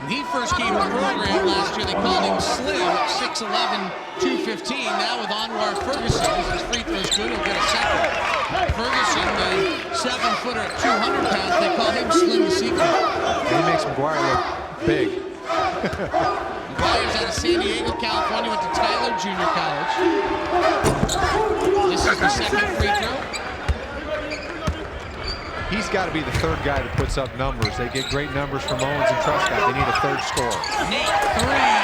When he first came to the program last year, they called him Slim, 6'11", 215. Now with Anwar Ferguson, as his free throw's good, he'll get a second. Ferguson, the 7-footer at 200 pounds, they call him Slim the Secret. And he makes McGuire look big. McGuire's out of San Diego, California, went to Tyler Junior College. This is the second free throw. He's got to be the third guy that puts up numbers. They get great numbers from Owens and Truscott. They need a third scorer. Nate, three,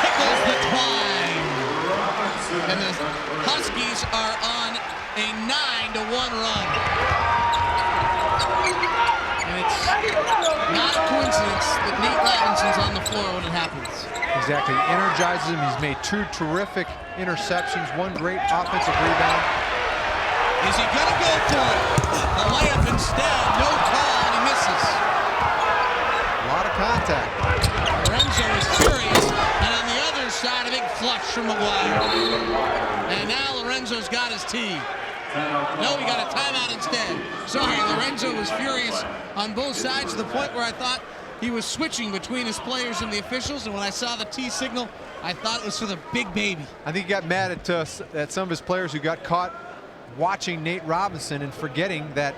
tickles the climb. And the Huskies are on a 9-1 run. And it's not a coincidence that Nate Robinson's on the floor when it happens. Exactly. Energizes him. He's made 2 terrific interceptions, 1 great offensive rebound. Is he going to go for it? A layup instead. No call, and he misses. A lot of contact. Lorenzo is furious, and on the other side, a big flush from McGuire. And now Lorenzo's got his tee. No, he got a timeout instead. Sorry, Lorenzo was furious on both sides to the point where I thought he was switching between his players and the officials, and when I saw the tee signal, I thought it was for the big baby. I think he got mad at some of his players who got caught watching Nate Robinson and forgetting that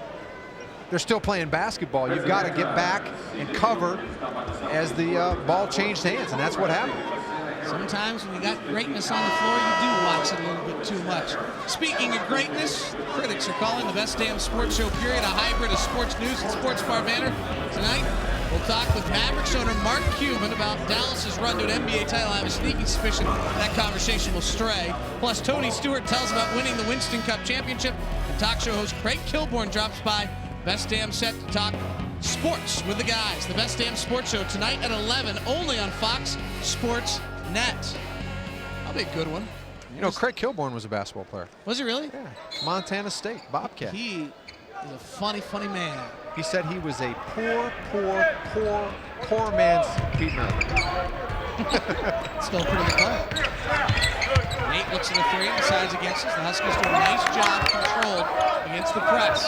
they're still playing basketball. You've got to get back and cover as the ball changed hands, and that's what happened. Sometimes when you got greatness on the floor, you do watch it a little bit too much. Speaking of greatness, the critics are calling the best damn sports show period a hybrid of sports news and sports bar banner. Tonight, we'll talk with Mavericks owner Mark Cuban about Dallas's run to an NBA title. I have a sneaking suspicion that conversation will stray. Plus, Tony Stewart tells about winning the Winston Cup championship. And talk show host Craig Kilborn drops by. Best damn set to talk sports with the guys. The best damn sports show tonight at 11, only on Fox Sports Net. That'll be a good one. You know, Craig Kilborn was a basketball player. Was he really? Yeah. Montana State, Bobcat. He is a funny, funny man. He said he was a poor man's Pete Miller. Still a pretty good player. Nate looks at the three and decides against us. The Huskies do a nice job controlled against the press.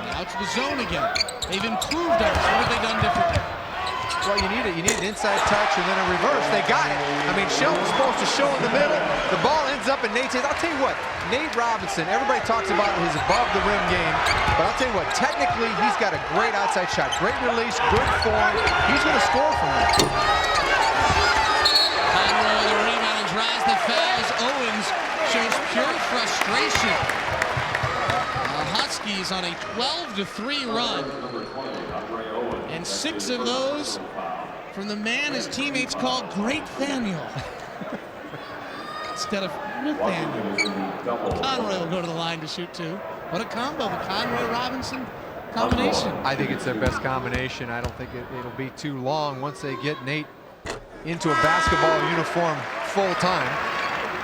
Now to the zone again. They've improved us. What have they done differently? Well, you need an inside touch and then a reverse. They got it. I mean, Shelton's supposed to show in the middle. The ball ends up in Nate's hands. I'll tell you what, Nate Robinson, everybody talks about his above-the-rim game, but I'll tell you what, technically, he's got a great outside shot. Great release, good form. He's going to score from that. Conroy with the rebound and drives the fouls. Owens shows pure frustration. The Huskies on a 12-3 run. And 6 of those from the man his teammates call Great Thaniel. Instead of Nathaniel. Conroy will go to the line to shoot 2. What a combo, the Conroy-Robinson combination. I think it's their best combination. I don't think it'll be too long once they get Nate into a basketball uniform full time.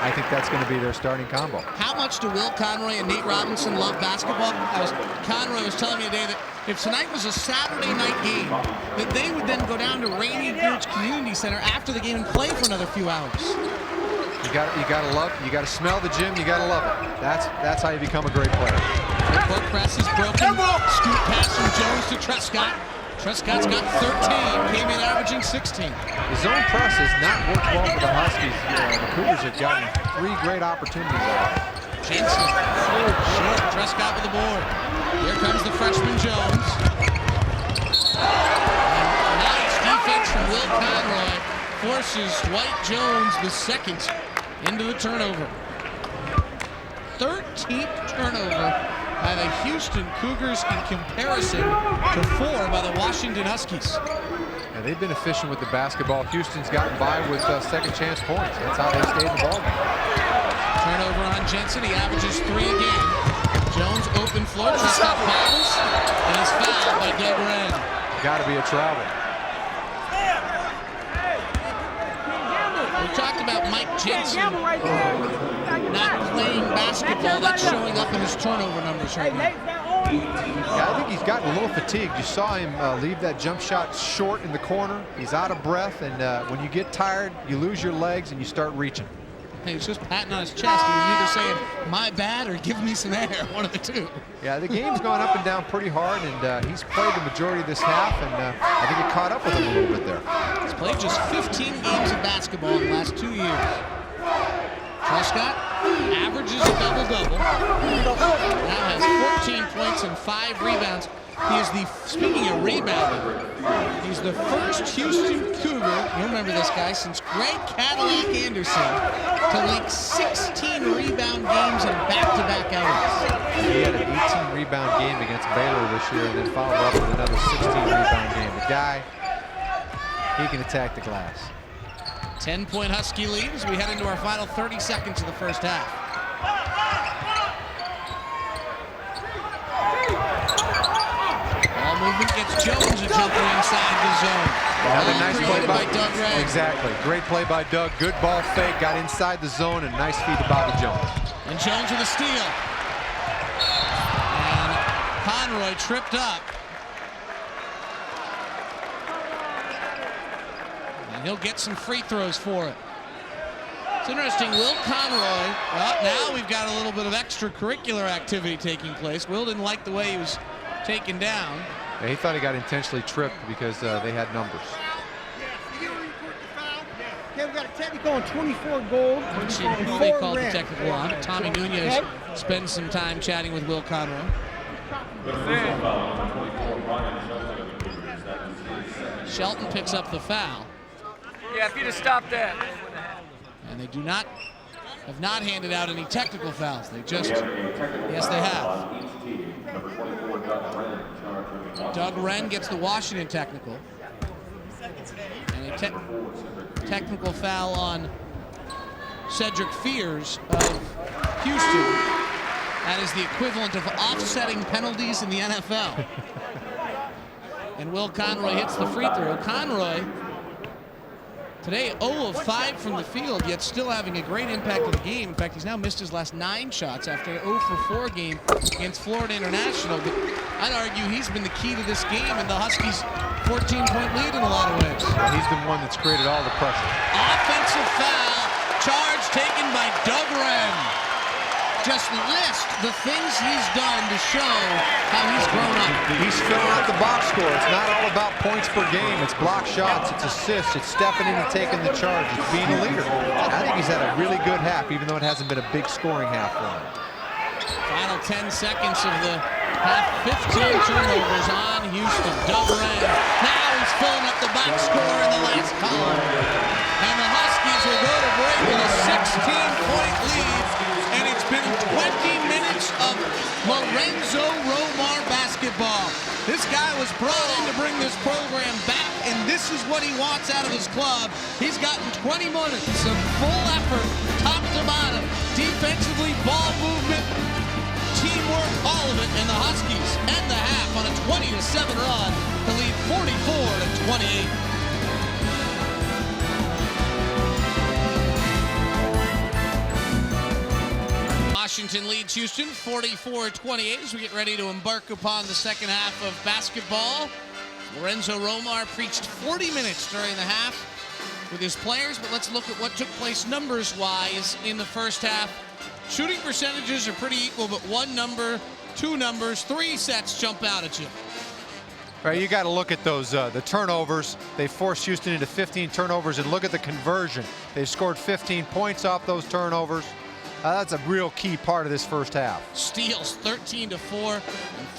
I think that's going to be their starting combo. How much do Will Conroy and Nate Robinson love basketball? Conroy was telling me today that if tonight was a Saturday night game, that they would then go down to Rainy Ridge Community Center after the game and play for another few hours. You got to love, you got to smell the gym, you got to love it. That's how you become a great player. Court press is broken. Scoop pass from Jones to Truscott. Truscott's got 13, came in averaging 16. The zone press has not worked well for the Huskies. The Cougars have gotten 3 great opportunities out of it. Jensen, short, Truscott with the board. Here comes the freshman Jones. And forces Dwight Jones, the second, into the turnover. 13th turnover by the Houston Cougars in comparison to 4 by the Washington Huskies. And they've been efficient with the basketball. Houston's gotten by with second chance points. That's how they stayed in the ball game. Turnover on Jensen. He averages 3 a game. Jones open floor. Tristan fouls and is fouled by Doug Wren. Got to be a travel. We talked about Mike Jensen not playing basketball. That's showing up in his turnover numbers right now. Yeah, I think he's gotten a little fatigued. You saw him leave that jump shot short in the corner. He's out of breath, and when you get tired, you lose your legs and you start reaching. Hey, he's just patting on his chest. He was either saying, "My bad," or "Give me some air," one of the two. Yeah, the game's gone up and down pretty hard, and he's played the majority of this half, and I think it caught up with him a little bit there. He's played just 15 games of basketball in the last 2 years. Prescott averages a double-double. Now has 14 points and 5 rebounds. He is the, speaking of rebounding, he's the first Houston Cougar, you remember this guy, since Greg Cadillac Anderson to link 16 rebound games in back-to-back outings. He had an 18 rebound game against Baylor this year and then followed up with another 16 rebound game. The guy, he can attack the glass. 10-point Husky lead as we head into our final 30 seconds of the first half. Ball movement gets Jones a jumper inside the zone. Another nice play by Doug Wren. Exactly. Great play by Doug. Good ball fake. Got inside the zone and nice feed to Bobby Jones. And Jones with a steal. And Conroy tripped up. And he'll get some free throws for it. It's interesting, Will Conroy, well, now we've got a little bit of extracurricular activity taking place. Will didn't like the way he was taken down. Yeah, he thought he got intentionally tripped because they had numbers. Okay, we got a technical on 24 gold. Let's see who they called the technical on. Tommy Nunez spends some time chatting with Will Conroy. Shelton picks up the foul. Yeah, if you'd have stopped that. And they have not handed out any technical fouls. They just, yes, they have. Doug Wren gets the Washington technical. And a technical foul on Cedric Fears of Houston. That is the equivalent of offsetting penalties in the NFL. And Will Conroy hits the free throw. Conroy today 0 of 5 from the field, yet still having a great impact on the game. In fact, he's now missed his last 9 shots after an 0 for 4 game against Florida International. But I'd argue he's been the key to this game and the Huskies' 14-point lead in a lot of ways. Well, he's the one that's created all the pressure. Offensive foul, charge taken by Doug Wren. Just list the things he's done to show how he's grown up. He's filling out the box score. It's not all about points per game. It's block shots, it's assists, it's stepping in and taking the charge, it's being a leader. I think he's had a really good half, even though it hasn't been a big scoring half for him. Final 10 seconds of the half, 15 turnovers on Houston. Doug Wren, now he's filling up the box score in the last column. And the Huskies will go to break with a 16-point lead. And it's been 20 minutes of Lorenzo Romar basketball. This guy was brought in to bring this program back, and this is what he wants out of his club. He's gotten 20 minutes of full effort, top to bottom, defensively, ball movement, teamwork, all of it, and the Huskies end the half on a 20-7 run to lead 44-28. Washington leads Houston 44-28 as we get ready to embark upon the second half of basketball. Lorenzo Romar preached 40 minutes during the half with his players, but let's look at what took place numbers-wise in the first half. Shooting percentages are pretty equal, but one number, two numbers, 3 sets jump out at you. All right, you got to look at those the turnovers. They forced Houston into 15 turnovers, and look at the conversion. They've scored 15 points off those turnovers. That's a real key part of this first half. Steals 13 to 4, and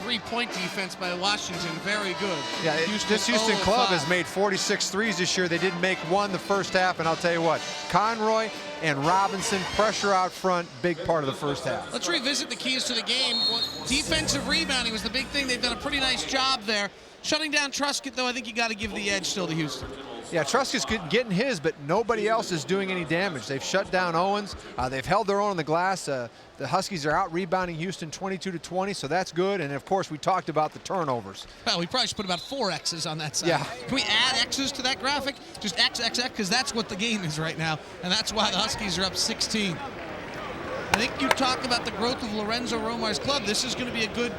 3-point defense by Washington. Very good. Yeah, this Houston club has made 46 threes this year. They didn't make one the first half, and I'll tell you what, Conroy and Robinson, pressure out front, big part of the first half. Let's revisit the keys to the game. Well, defensive rebounding was the big thing. They've done a pretty nice job there. Shutting down Truscott, though, I think you got to give the edge still to Houston. Yeah, Truscott's getting his, but nobody else is doing any damage. They've shut down Owens. They've held their own on the glass. The Huskies are out rebounding Houston 22-20, so that's good. And of course, we talked about the turnovers. Well, we probably should put about 4 X's on that side. Yeah. Can we add X's to that graphic? Just XXX, because that's what the game is right now, and that's why the Huskies are up 16. I think you talked about the growth of Lorenzo Romar's club. This is going to be a good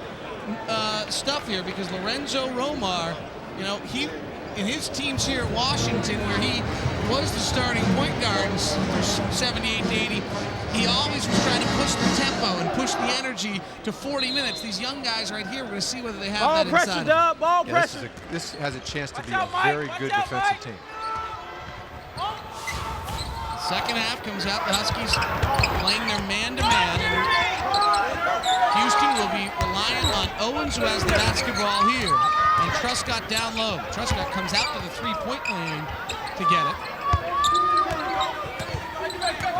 stuff here, because Lorenzo Romar, you know, in his teams here at Washington, where he was the starting point guard for 78 to 80, he always was trying to push the tempo and push the energy to 40 minutes. These young guys right here, we're going to see whether they have that inside. Dub, ball pressure. This has a chance to be a very good defensive team. Second half comes out, the Huskies playing their man-to-man. Houston will be relying on Owens, who has the basketball here, and Truscott down low. Truscott comes out to the three-point lane to get it.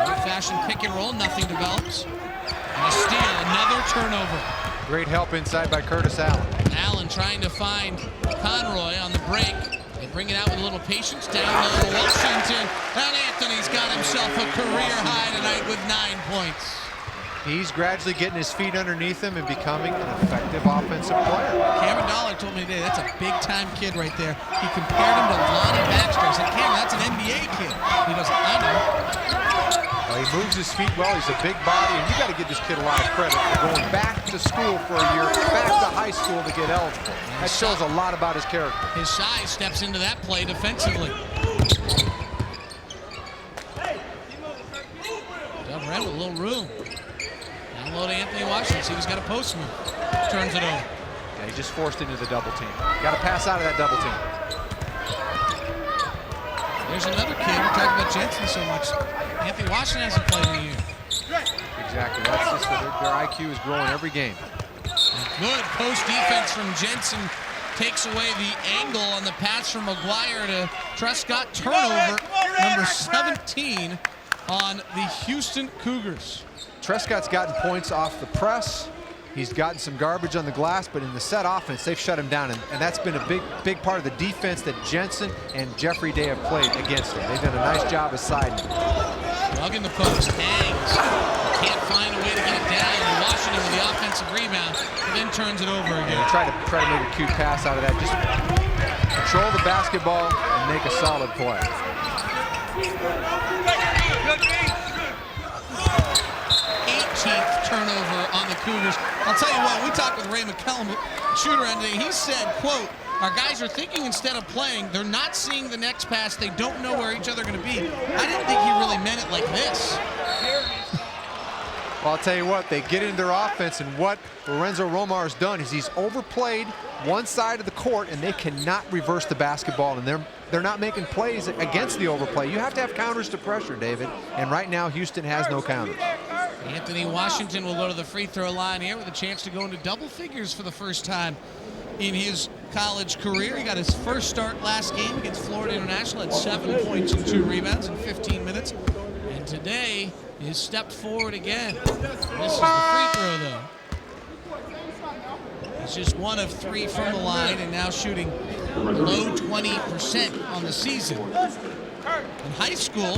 Old-fashioned pick and roll, nothing develops. And a steal, another turnover. Great help inside by Curtis Allen. Allen trying to find Conroy on the break. They bring it out with a little patience. Down low to Washington. And Anthony's got himself a career high tonight with 9 points. He's gradually getting his feet underneath him and becoming an effective offensive player. Cameron Dollar told me today that's a big-time kid right there. He compared him to Lonnie Baxter. I said, Cameron, that's an NBA kid. He goes, I know. Well, he moves his feet well. He's a big body, and you got to give this kid a lot of credit for going back to school for a year, back to high school to get eligible. That shows a lot about his character. His size steps into that play defensively. Dub Red with a little room. Down low to Anthony Washington. See, he's got a post move. Turns it over. Yeah, he just forced into the double team. Got to pass out of that double team. There's another kid. We're talking about Jensen so much. Anthony Washington hasn't played in a year. Exactly. That's just their IQ is growing every game. Good post defense from Jensen. Takes away the angle on the pass from McGuire to Truscott. Turnover number 17 on the Houston Cougars. Trescott's gotten points off the press. He's gotten some garbage on the glass, but in the set offense, they've shut him down, and that's been a big part of the defense that Jensen and Jeffrey Day have played against him. They've done a nice job of siding. Dug in the post, hangs. Can't find a way to get it down. And Washington with the offensive rebound, but then turns it over again. Yeah, try to make a cute pass out of that. Just control the basketball and make a solid play. 18th turnover on the Cougars. I'll tell you what, we talked with Ray McCallum, shooter end today. He said, quote, our guys are thinking instead of playing. They're not seeing the next pass. They don't know where each other are going to be. I didn't think he really meant it like this. Well, I'll tell you what, they get into their offense, and what Lorenzo Romar has done is he's overplayed one side of the court, and they cannot reverse the basketball, and they're not making plays against the overplay. You have to have counters to pressure, David, and right now Houston has no counters. Anthony Washington will go to the free throw line here with a chance to go into double figures for the first time in his college career. He got his first start last game against Florida International at 7 points and 2 rebounds in 15 minutes. And today, he's stepped forward again. This is the free throw, though. He's just 1 of 3 from the line and now shooting below 20% on the season. In high school,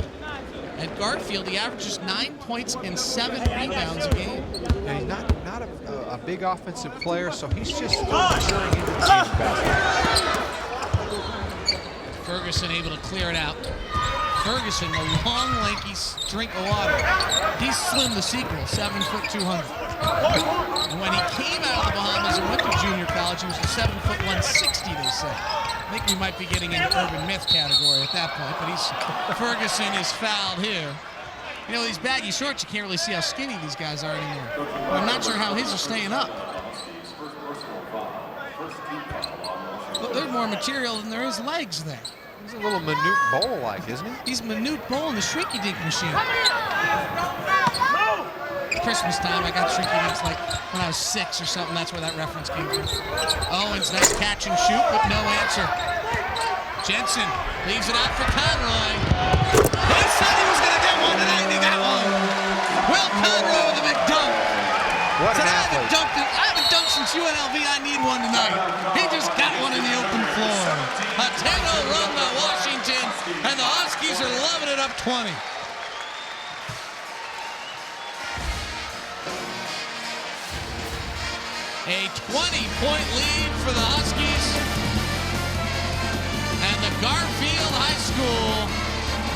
at Garfield, he averages 9 points and 7 rebounds a game. And he's not a big offensive player, so he's just maturing into the game of basketball. Ferguson able to clear it out. Ferguson, a long, lanky drink of water. He's Slim the sequel, 7 foot 200. And when he came out of the Bahamas and went to junior college, he was a 7 foot 160, they say. I think we might be getting into urban myth category at that point, but Ferguson is fouled here. You know, these baggy shorts, you can't really see how skinny these guys are anymore. But I'm not sure how his are staying up. But there's more material than there is legs there. He's a little Manute Bol-like, isn't he? He's Manute Bol in the Shrinky Dink machine. Christmas time. I got Shrinky Dinks like when I was 6 or something. That's where that reference came from. Owens, nice catch and shoot, but no answer. Jensen leaves it out for Conroy. He said he was going to get one tonight, and he got one. Will Conroy with a big dunk. What an athlete. I haven't dunked since UNLV. I need one tonight. He just got one in the open floor. A 10-0 run by Washington, and the Huskies are loving it up 20. A 20-point lead for the Huskies. And the Garfield High School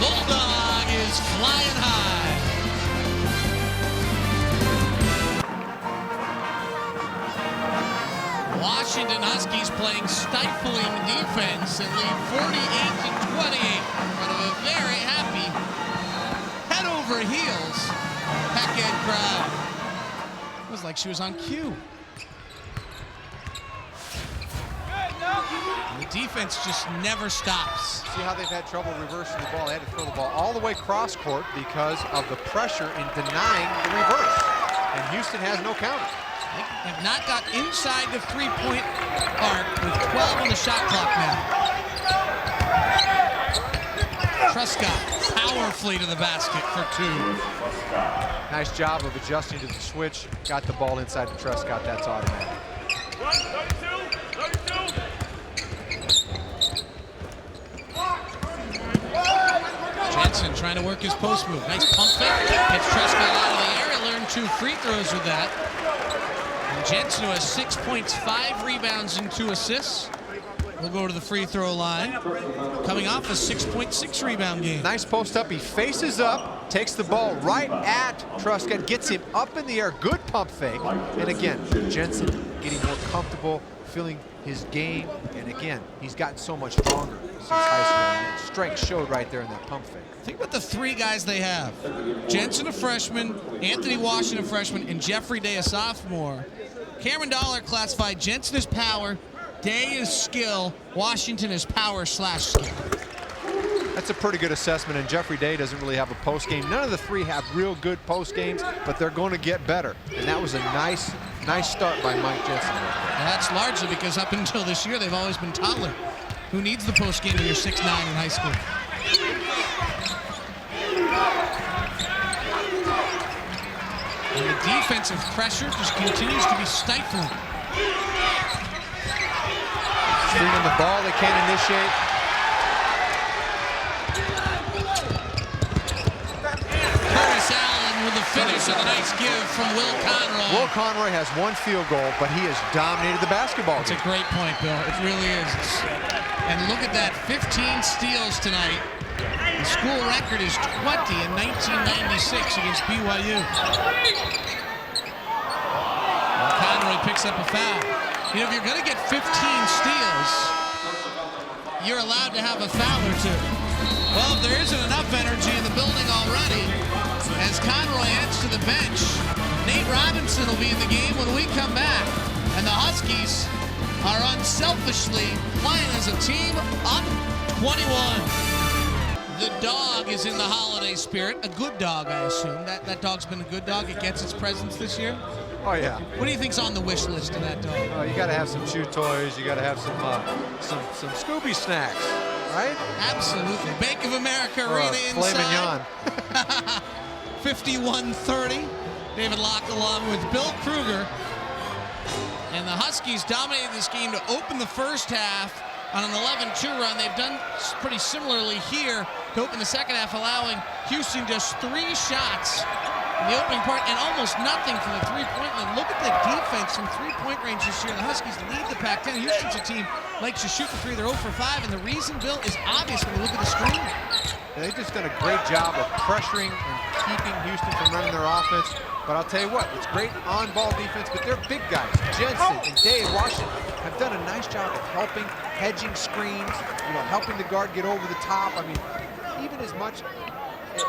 Bulldog is flying high. Washington Huskies playing stifling defense and lead 48-28. But a very happy, head over heels, Peckhead crowd. It was like she was on cue. The defense just never stops. See how they've had trouble reversing the ball. They had to throw the ball all the way cross court because of the pressure in denying the reverse. And Houston has no counter. They have not got inside the three-point arc with 12 on the shot clock now. Truscott powerfully to the basket for 2. Nice job of adjusting to the switch. Got the ball inside to Truscott. That's automatic. Jensen trying to work his post move. Nice pump fake. Gets Truscott out of the air. Learned 2 free throws with that. And Jensen, who has 6 points, 5 rebounds, and 2 assists, will go to the free throw line. Coming off a 6.6 rebound game. Nice post up. He faces up, takes the ball right at Truscott, gets him up in the air. Good pump fake. And again, Jensen getting more comfortable, feeling his game. And again, he's gotten so much stronger since high school. And that strength showed right there in that pump fake. Think about the 3 guys they have. Jensen, a freshman, Anthony Washington, a freshman, and Jeffrey Day, a sophomore. Cameron Dollar classified Jensen as power, Day is skill, Washington is power/skill. That's a pretty good assessment, and Jeffrey Day doesn't really have a post game. None of the 3 have real good post games, but they're going to get better. And that was a nice start by Mike Jensen. That's largely because up until this year, they've always been toddler. Who needs the post game when you're 6'9" in high school? And the defensive pressure just continues to be stifling. Screening the ball, they can't initiate. Curtis Allen with the finish and a nice give from Will Conroy. Will Conroy has 1 field goal, but he has dominated the basketball It's game. a great point, Bill. It really is. And look at that, 15 steals tonight. The school record is 20 in 1996 against BYU. And Conroy picks up a foul. You know, if you're going to get 15 steals, you're allowed to have a foul or 2. Well, if there isn't enough energy in the building already, as Conroy heads to the bench, Nate Robinson will be in the game when we come back. And the Huskies are unselfishly playing as a team up 21. The dog is in the holiday spirit. A good dog, I assume. That dog's been a good dog. It gets its presents this year. Oh yeah. What do you think's on the wish list of that dog? Oh, you got to have some chew toys. You got to have some Scooby snacks, right? Absolutely. Bank of America Or a Arena filet inside. mignon. 51-30. David Locke along with Bill Kruger. And the Huskies dominated this game to open the first half on an 11-2 run. They've done pretty similarly here to open the second half, allowing Houston just 3 shots in the opening part and almost nothing from the three-point line. Look at the defense from three-point range this year. The Huskies lead the Pac-10. Houston's a team likes to shoot the 3. They're 0 for 5, and the reason, Bill, is obvious when you look at the screen. They've just done a great job of pressuring and keeping Houston from running their offense. But I'll tell you what, it's great on-ball defense, but they're big guys. Jensen and Day and Washington have done a nice job of helping, hedging screens, helping the guard get over the top. I mean, even as much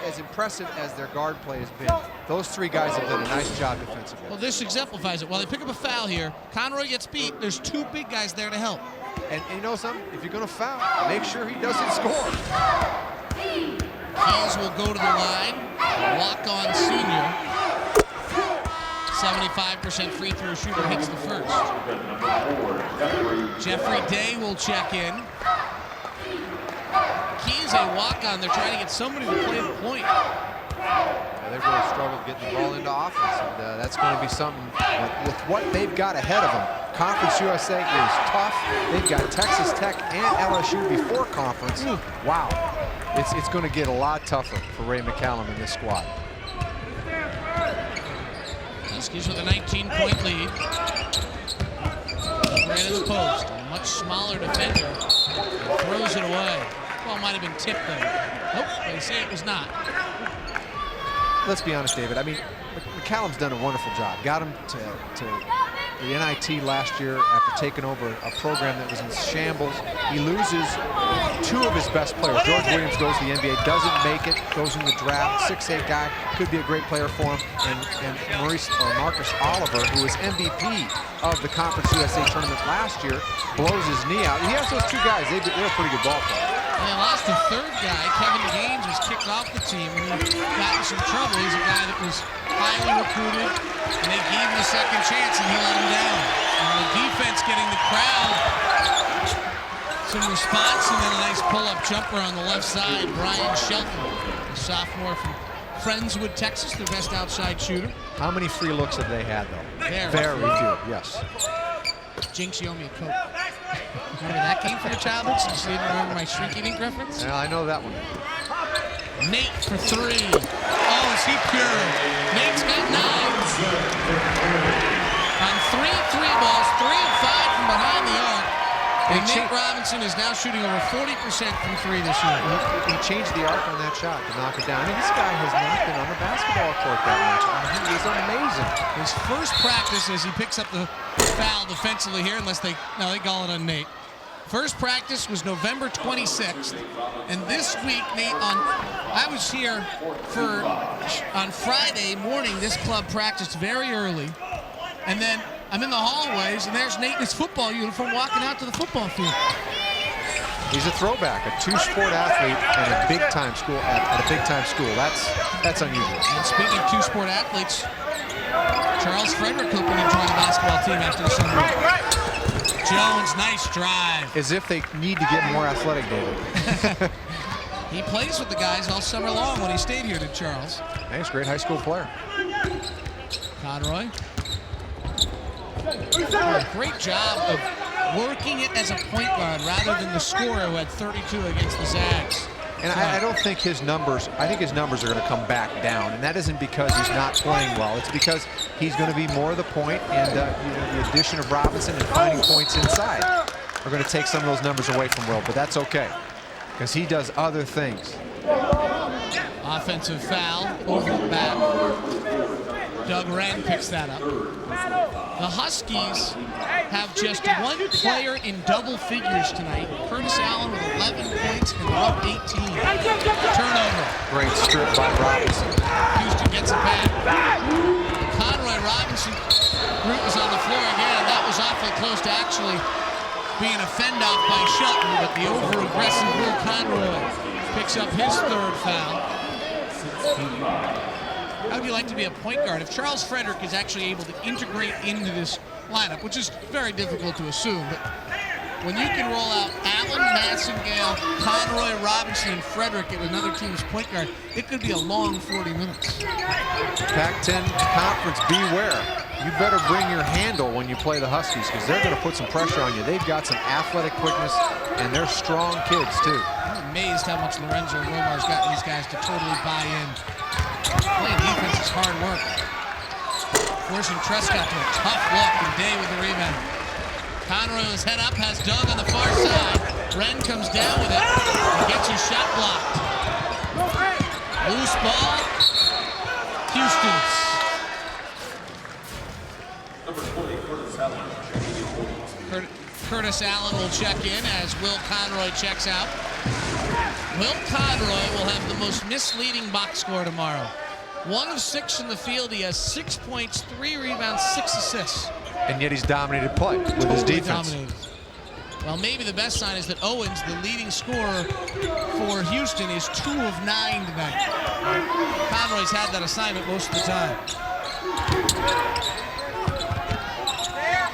as impressive as their guard play has been, those 3 guys have done a nice job defensively. Well, this exemplifies it. While they pick up a foul here, Conroy gets beat. There's 2 big guys there to help. And you know something? If you're going to foul, make sure he doesn't score. Keys will go to the line. Walk-on senior. 75% free throw shooter hits the first. Jeffrey Day will check in. Key's a walk-on. They're trying to get somebody to play the point. Yeah, they've really struggled getting the ball into offense, and that's going to be something with what they've got ahead of them. Conference USA is tough. They've got Texas Tech and LSU before conference. Wow, it's going to get a lot tougher for Ray McCallum in this squad. Huskies with a 19-point lead. Right in the post. A much smaller defender. And throws it away. Ball might have been tipped there. Nope, they say it was not. Let's be honest, David. I mean, McCallum's done a wonderful job. Got him to the NIT last year after taking over a program that was in shambles. He loses two of his best players. George Williams goes to the NBA, doesn't make it, goes in the draft. 6'8" guy, could be a great player for him. And Marcus Oliver, who was MVP of the Conference USA tournament last year, blows his knee out. He has those two guys. They're a pretty good ball player. They lost the third guy. Kevin Gaines was kicked off the team and he got in some trouble. He's a guy that was highly recruited, and they gave him a second chance and he let him down. And the defense getting the crowd some response, and then a nice pull-up jumper on the left side. Brian Shelton, a sophomore from Friendswood, Texas, their best outside shooter. How many free looks have they had, though? Very few, yes. Jinx, you owe me a Coke. Remember that game from your childhood since you didn't remember my Shrinky Dink reference? Yeah, I know that one. Nate for three. Oh, is he pure? Nate's got 9. On 3 balls, 3 of 5 from behind the arc. And Nate Robinson is now shooting over 40% from 3 this year. He changed the arc on that shot to knock it down. I mean, this guy has not been on the basketball court that much. I mean, he is amazing. His first practice as he picks up the foul defensively here, unless they call it on Nate. First practice was November 26th, and this week, Nate, I was here on Friday morning. This club practiced very early, and then I'm in the hallways, and there's Nate in his football uniform walking out to the football field. He's a throwback, a 2-sport athlete at a big-time school. That's unusual. And speaking of 2-sport athletes, Charles Frederick hoping to join the basketball team after the summer. Jones, nice drive. As if they need to get more athletic, David. He plays with the guys all summer long when he stayed here to Charles. Nice, great high school player. Conroy. Great job of working it as a point guard rather than the scorer who had 32 against the Zags. And I don't think his numbers, I think his numbers are going to come back down. And that isn't because he's not playing well. It's because he's going to be more of the point, and the addition of Robinson and finding points inside are going to take some of those numbers away from Will. But that's okay, because he does other things. Offensive foul over the back. Doug Wren picks that up. The Huskies have just one player in double figures tonight. Curtis Allen with 11 points and they're up 18. Turnover. Great strip by Robinson. Houston gets it back. The Conroy Robinson group is on the floor again. That was awfully close to actually being a fend-off by Shelton, but the over-aggressive Will Conroy picks up his third foul. How would you like to be a point guard if Charles Frederick is actually able to integrate into this lineup, which is very difficult to assume, but when you can roll out Allen, Massengale, Conroy, Robinson, and Frederick at another team's point guard, it could be a long 40 minutes. Pac-10 Conference, beware. You better bring your handle when you play the Huskies, because they're going to put some pressure on you. They've got some athletic quickness, and they're strong kids, too. I'm amazed how much Lorenzo Romar's gotten these guys to totally buy in. Playing defense is hard work. Forcing Trescott to a tough look, and Day with the rebound. Conroy with his head up, has Doug on the far side. Wren comes down with it and gets his shot blocked. Loose ball. Houston's. Curtis Allen will check in as Will Conroy checks out. Will Conroy will have the most misleading box score tomorrow. 1 of 6 in the field. He has 6 points, 3 rebounds, 6 assists. And yet he's dominated play with his defense. Dominated. Well, maybe the best sign is that Owens, the leading scorer for Houston, is 2 of 9 tonight. Conroy's had that assignment most of the time.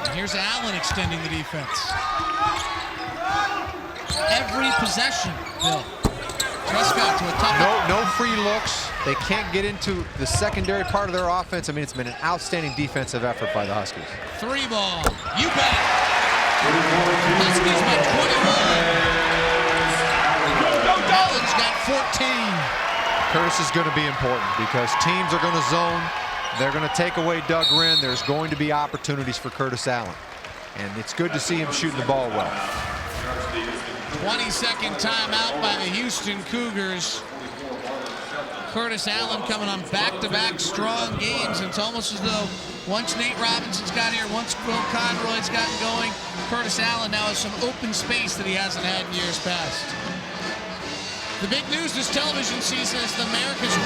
And here's Allen extending the defense. Every possession, Bill. Prescott to a tough. No free looks. They can't get into the secondary part of their offense. I mean, it's been an outstanding defensive effort by the Huskies. 3 ball. You bet. Huskies by 21. Allen's got 14. Curtis is going to be important because teams are going to zone. They're going to take away Doug Wren. There's going to be opportunities for Curtis Allen. And it's good to see him shooting the ball well. 22nd timeout by the Houston Cougars. Curtis Allen coming on back-to-back strong games. It's almost as though once Nate Robinson's got here, once Will Conroy's gotten going, Curtis Allen now has some open space that he hasn't had in years past. The big news this television season is that America's #1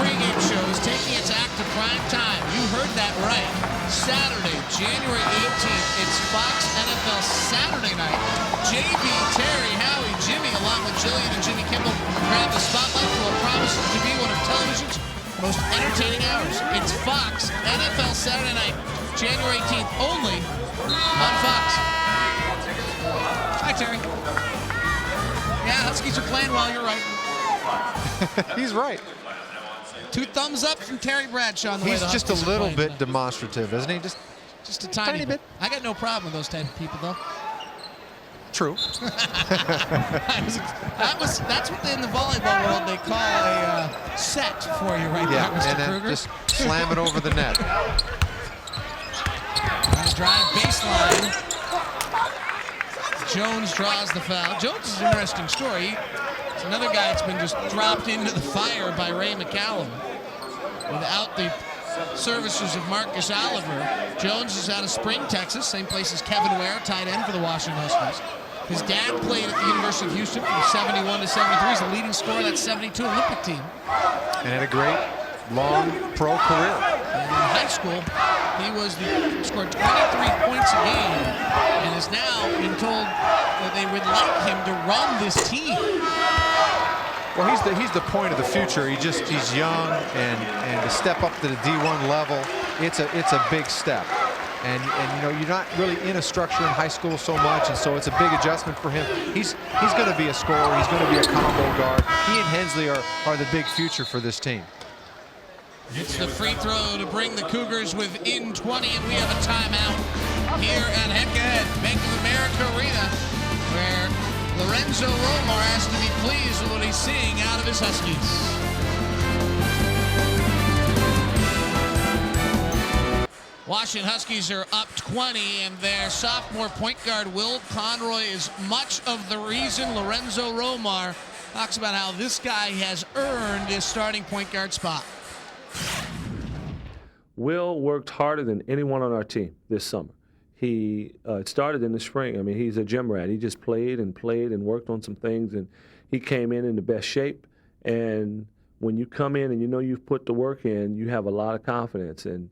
pregame show is taking its act to prime time. You heard that right. Saturday, January 18th, it's Fox NFL Saturday night. JB, Terry, Howie, Jimmy, along with Jillian and Jimmy Kimball, grab the spotlight for what promises to be one of television's most entertaining hours. It's Fox NFL Saturday night, January 18th, only on Fox. Hi, Terry. Yeah, Huskies are playing well, you're right. He's right. 2 thumbs up from Terry Bradshaw on the way He's the just a Huskies are little playing. bit demonstrative, isn't he? Just a tiny bit. I got no problem with those type of people, though. True. That's what in the volleyball world they call a set for you right there, Mr. And then Kruger. just slam it over the net. On the drive baseline. Jones draws the foul. Jones is an interesting story. It's another guy that's been just dropped into the fire by Ray McCallum. Without the services of Marcus Oliver, Jones is out of Spring, Texas, same place as Kevin Ware, tight end for the Washington Huskies. His dad played at the University of Houston from 71 to 73. He's the leading scorer of that 72 Olympic team. And had a great, long pro career. And in high school, he scored 23 points a game and is now been told that they would like him to run this team. Well, he's the point of the future. He's young, and to step up to the D1 level, it's a big step. And you know, you're not really in a structure in high school so much, and so it's a big adjustment for him. He's going to be a scorer. He's going to be a combo guard. He and Hensley are the big future for this team. It's the free throw to bring the Cougars within 20, and we have a timeout here at head-to-head Bank of America Arena, where Lorenzo Romar has to be pleased with what he's seeing out of his Huskies. Washington Huskies are up 20, and their sophomore point guard, Will Conroy, is much of the reason. Lorenzo Romar talks about how this guy has earned his starting point guard spot. Will worked harder than anyone on our team this summer. He started in the spring. I mean, he's a gym rat. He just played and worked on some things, and he came in the best shape. And when you come in and you know you've put the work in, you have a lot of confidence. And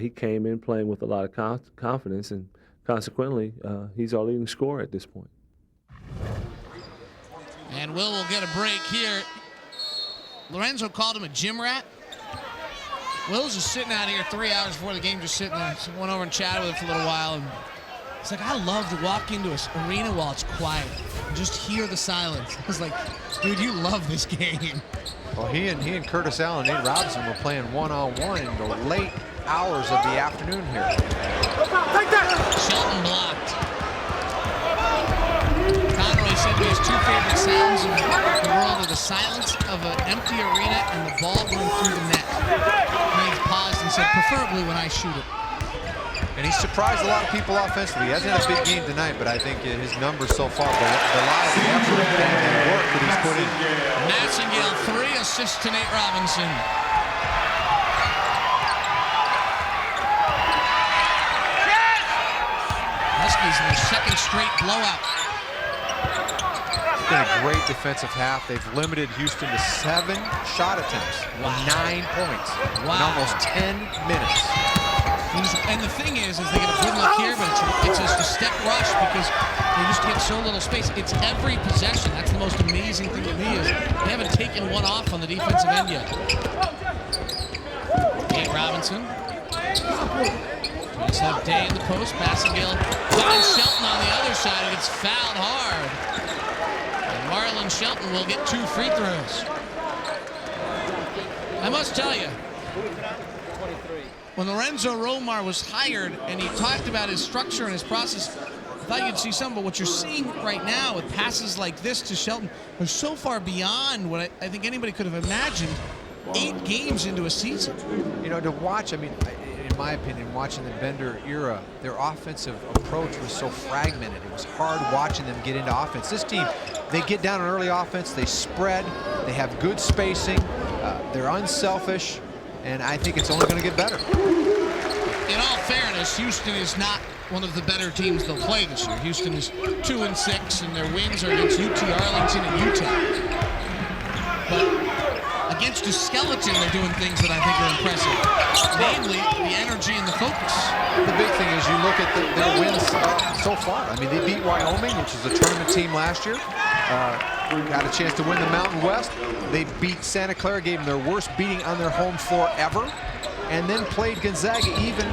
he came in playing with a lot of confidence, and consequently, he's our leading scorer at this point. And Will get a break here. Lorenzo called him a gym rat. Will's just sitting out here 3 hours before the game, just sitting there. So went over and chatted with him for a little while. And he's like, I love to walk into an arena while it's quiet and just hear the silence. I was like, dude, you love this game. Well, he and Curtis Allen and Nate Robinson were playing one-on-one in the late hours of the afternoon here. Take that! Shelton blocked. Conroy said his 2 favorite sounds in the world are the silence of an empty arena and the ball going through the net. And he paused and said, preferably when I shoot it. And he's surprised a lot of people offensively. He hasn't had a big game tonight, but I think his numbers so far, the lot of the effort and work that he's put in. Massengale 3 assists to Nate Robinson. Huskies in their 2nd straight blowout. It's been a great defensive half. They've limited Houston to 7 shot attempts, 9 points in almost 10 minutes. And the thing is they get a good look here, but it's just a step rush because they just get so little space. It's every possession. That's the most amazing thing to me is they haven't taken one off on the defensive end yet. Nate Robinson Nice up Day in the post. Massengale finds Shelton on the other side. He gets fouled hard. And Marlon Shelton will get 2 free throws. I must tell you, when Lorenzo Romar was hired and he talked about his structure and his process, I thought you'd see some, but what you're seeing right now with passes like this to Shelton are so far beyond what I think anybody could have imagined 8 games into a season. You know, to watch, I mean, in my opinion, watching the Bender era, their offensive approach was so fragmented. It was hard watching them get into offense. This team, they get down on early offense, they spread, they have good spacing, they're unselfish, and I think it's only going to get better. In all fairness, Houston is not one of the better teams they'll play this year. Houston is 2-6, and their wins are against UT Arlington and Utah. But against a skeleton, they're doing things that I think are impressive. Namely, the energy and the focus. The big thing is you look at their wins so far. I mean, they beat Wyoming, which was a tournament team last year. Got a chance to win the Mountain West. They beat Santa Clara, gave them their worst beating on their home floor ever, and then played Gonzaga even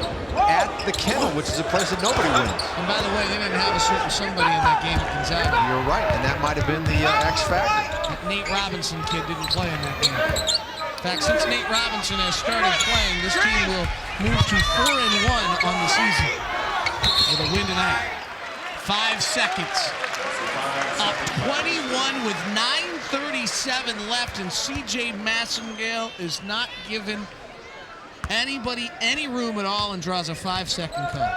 at the Kennel, which is a place that nobody wins. And by the way, they didn't have a certain somebody in that game at Gonzaga. You're right, and that might have been the X factor. That Nate Robinson kid didn't play in that game. In fact, since Nate Robinson has started playing, this team will move to 4-1 on the season with a win tonight. 5 seconds. Up 21 with 9:37 left, and C.J. Massengale is not given anybody any room at all and draws a 5-second call.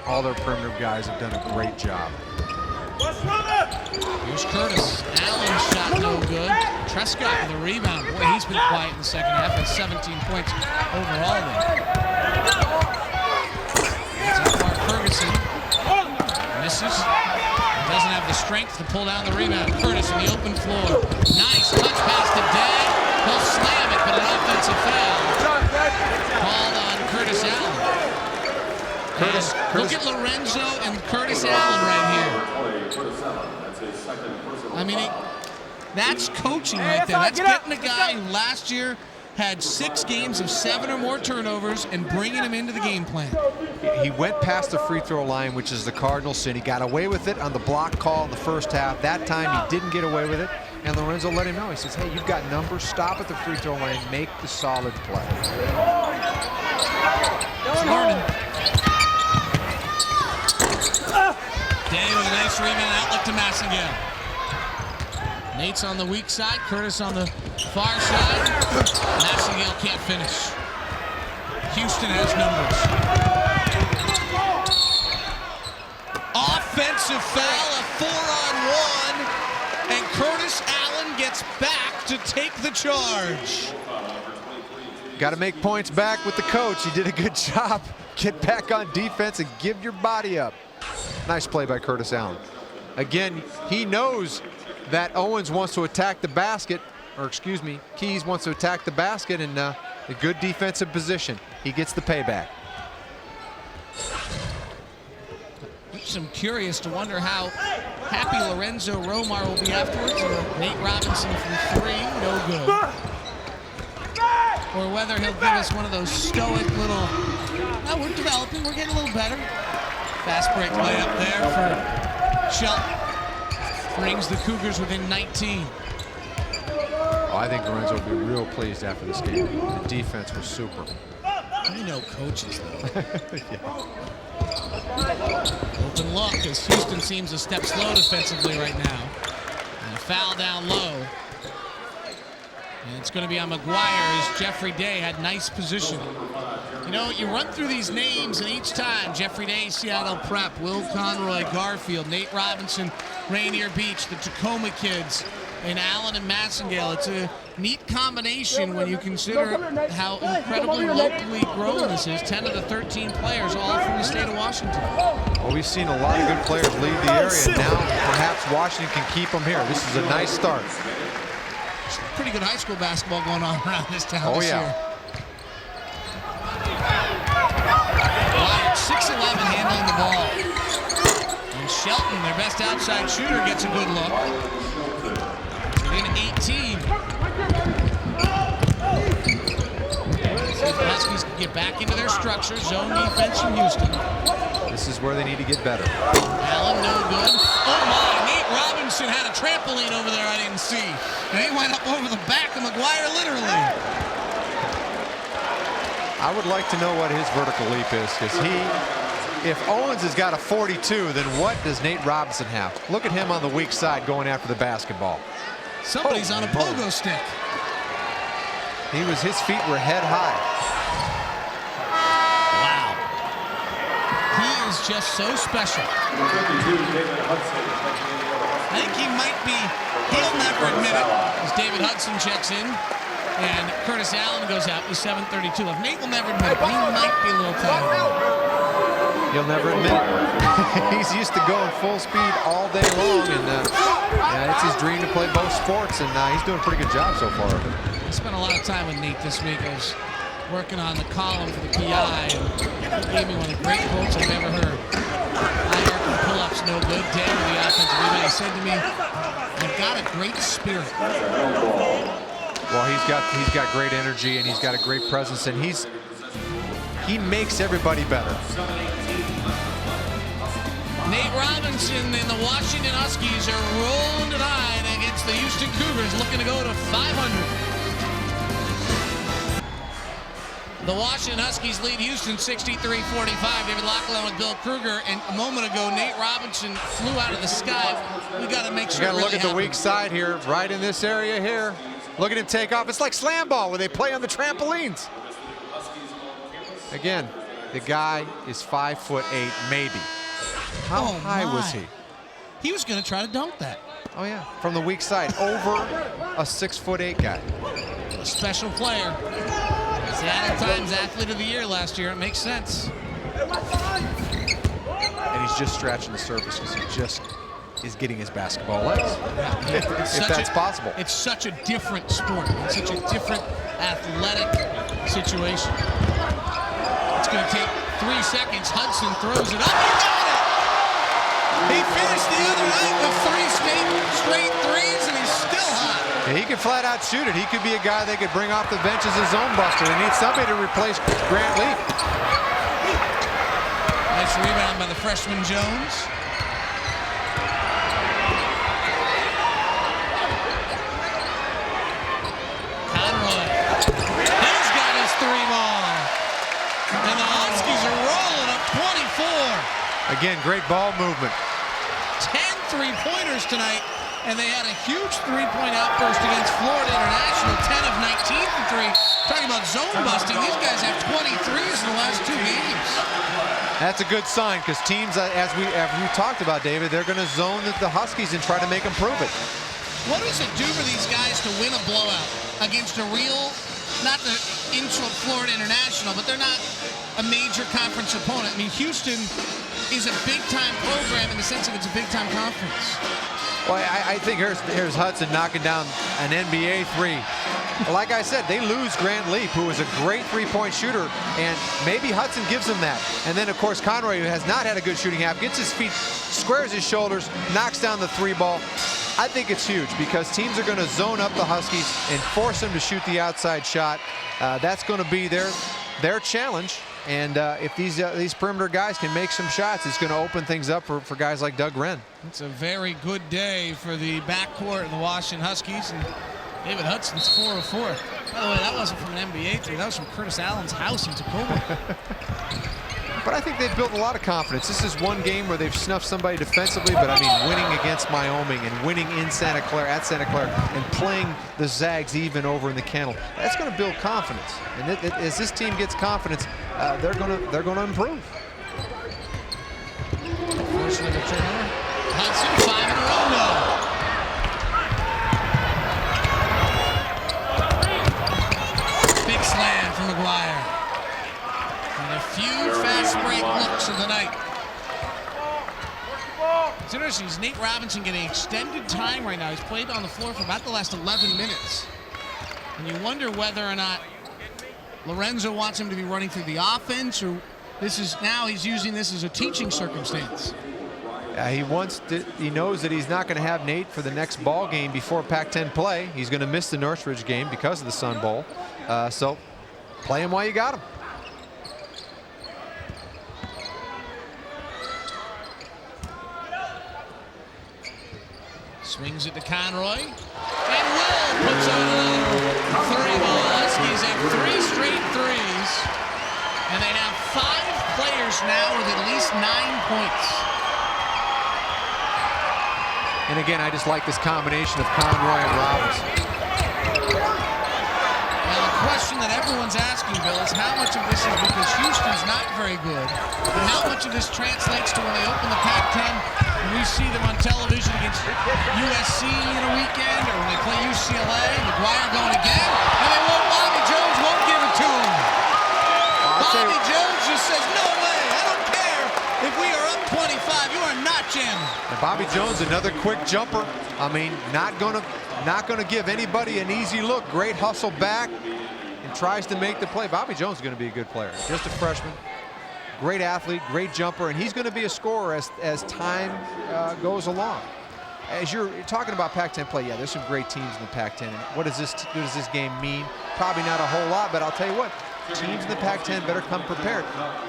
All their perimeter guys have done a great job. Here's Curtis. Allen's shot no good. Trescott with a rebound. Boy, he's been quiet in the second half. Has 17 points overall there. That's Mark Ferguson. Misses. Doesn't have the strength to pull down the rebound. Curtis in the open floor. Nice touch pass to Day. He'll slam it, but an offensive foul called on Curtis Allen. Look at Lorenzo and Curtis Allen right here. I mean, that's coaching right there. That's getting a guy who last year had 6 games of 7 or more turnovers and bringing him into the game plan. He went past the free throw line, which is the Cardinal sin. He got away with it on the block call in the first half. That time he didn't get away with it, and Lorenzo let him know. He says, hey, you've got numbers. Stop at the free throw line. Make the solid play. Harden. Day with a nice rebound outlet to Massengale. Nate's on the weak side, Curtis on the far side. Massengale can't finish. Houston has numbers. Offensive foul, a 4-on-1, and Curtis Allen gets back to take the charge. Got to make points back with the coach. He did a good job. Get back on defense and give your body up. Nice play by Curtis Allen. Again, he knows that Owens wants to attack the basket, or excuse me, Keys wants to attack the basket, and a good defensive position. He gets the payback. I'm curious to wonder how happy Lorenzo Romar will be afterwards. Nate Robinson from 3, no good. Or whether he'll give us one of those stoic little, no, we're developing, we're getting a little better. Fast break layup there for Shelton. Brings the Cougars within 19. Oh, I think Lorenzo will be real pleased after this game. The defense was super. We know coaches, though. Yeah. Open look as Houston seems a step slow defensively right now. And a foul down low. And it's going to be on McGuire as Jeffrey Day had nice position. You know, you run through these names, and each time, Jeffrey Day, Seattle Prep, Will Conroy, Garfield, Nate Robinson, Rainier Beach, the Tacoma kids, and Allen and Massengale. It's a neat combination when you consider how incredibly locally grown this is. 10 of the 13 players, all from the state of Washington. Well, we've seen a lot of good players leave the area, and now perhaps Washington can keep them here. This is a nice start. Pretty good high school basketball going on around this town this year. Wyatt, 6'11", handling the ball. And Shelton, their best outside shooter, gets a good look. Within 18. See if the Huskies can get back into their structure. Zone defense from Houston. This is where they need to get better. Allen, no good. Oh my, Nate Robinson had a trampoline over there I didn't see. And he went up over the back of McGuire, literally. I would like to know what his vertical leap is, because if Owens has got a 42, then what does Nate Robinson have? Look at him on the weak side going after the basketball. Somebody's on a pogo stick. His feet were head high. Wow. He is just so special. I think he might be, he'll never admit it, as David Hudson checks in and Curtis Allen goes out with 7:32 left. Nate will never admit it, but he might be a little tired. He'll never admit it. He's used to going full speed all day long, and it's his dream to play both sports, and he's doing a pretty good job so far of it. I spent a lot of time with Nate this week. I was working on the column for the PI, and he gave me one of the great quotes I've ever heard. High arc and pull-ups no good. Dan with the offensive rebound. He said to me, "I've got a great spirit." Well, he's got great energy, and he's got a great presence, and he makes everybody better. Nate Robinson and the Washington Huskies are rolling tonight against the Houston Cougars, looking to go to 500. The Washington Huskies lead Houston 63-45. David Lachlan with Bill Kruger, and a moment ago, Nate Robinson flew out of the sky. We got to make sure. You got to look at the weak side here, right in this area here. Look at him take off. It's like slam ball where they play on the trampolines. Again, the guy is 5'8", maybe. How high was he? He was going to try to dunk that. Oh yeah, from the weak side over a 6'8" guy. A special player. Seattle Times Athlete of the Year last year. It makes sense. And he's just scratching the surface because he just is getting his basketball legs. If that's possible. It's such a different sport. It's such a different athletic situation. It's going to take 3 seconds. Hudson throws it up. He got it! He finished the other night with 3 straight threes, and he's still hot. Yeah, he can flat out shoot it. He could be a guy they could bring off the bench as a zone buster. They need somebody to replace Grant Lee. Nice rebound by the freshman Jones. Conroy. He's got his 3-ball. And the Huskies are rolling up 24. Again, great ball movement. 10 3-pointers tonight, and they had a huge 3-point outburst against Florida International, 10 of 19 for 3. Talking about zone busting, these guys have 23s in the last 2 games. That's a good sign, because teams, as we talked about, David, they're going to zone the Huskies and try to make them prove it. What does it do for these guys to win a blowout against a real, not the insult Florida International, but they're not a major conference opponent? I mean, Houston is a big-time program in the sense that it's a big-time conference. Well, I think here's Hudson knocking down an NBA 3. Like I said, they lose Grant Leap, who is a great 3-point shooter, and maybe Hudson gives them that. And then, of course, Conroy, who has not had a good shooting half, gets his feet, squares his shoulders, knocks down the 3-ball. I think it's huge because teams are going to zone up the Huskies and force them to shoot the outside shot. That's going to be their challenge. And if these perimeter guys can make some shots, it's going to open things up for guys like Doug Wren. It's a very good day for the backcourt of the Washington Huskies. And David Hudson's 4 of 4. By the way, that wasn't from an NBA 3. That was from Curtis Allen's house in Tacoma. But I think they've built a lot of confidence. This is one game where they've snuffed somebody defensively, but I mean winning against Wyoming and winning in Santa Clara, and playing the Zags even over in the Kennel. That's going to build confidence. And as this team gets confidence, they're going to improve. Unfortunately, the turnover. Hudson, 5 in a row now. Big slam from McGuire. And a few fast break looks of the night. It's interesting, is Nate Robinson getting extended time right now. He's played on the floor for about the last 11 minutes. And you wonder whether or not Lorenzo wants him to be running through the offense, or he's using this as a teaching circumstance. He knows that he's not going to have Nate for the next ball game before Pac-10 play. He's going to miss the Northridge game because of the Sun Bowl. So play him while you got him. Swings it to Conroy. And Will puts on another three ball. Huskies have 3 straight threes. And they have 5 players now with at least 9 points. And again, I just like this combination of Conroy and Robinson. Now the question that everyone's asking, Bill, is how much of this is because Houston's not very good, and how much of this translates to when they open the Pac-10 and we see them on television against USC in a weekend, or when they play UCLA, McGuire going again, and they won't. Bobby Jones won't give it to him. Bobby Jones just says, no way, I don't care if we are up 25, you are not jamming. And Bobby Jones, another quick jumper. I mean, not gonna give anybody an easy look. Great hustle back and tries to make the play. Bobby Jones is going to be a good player. Just a freshman. Great athlete, great jumper, and he's going to be a scorer as time goes along. As you're talking about Pac-10 play, yeah, there's some great teams in the Pac-10. And what does this game mean? Probably not a whole lot, but I'll tell you what, teams in the Pac-10 better come prepared.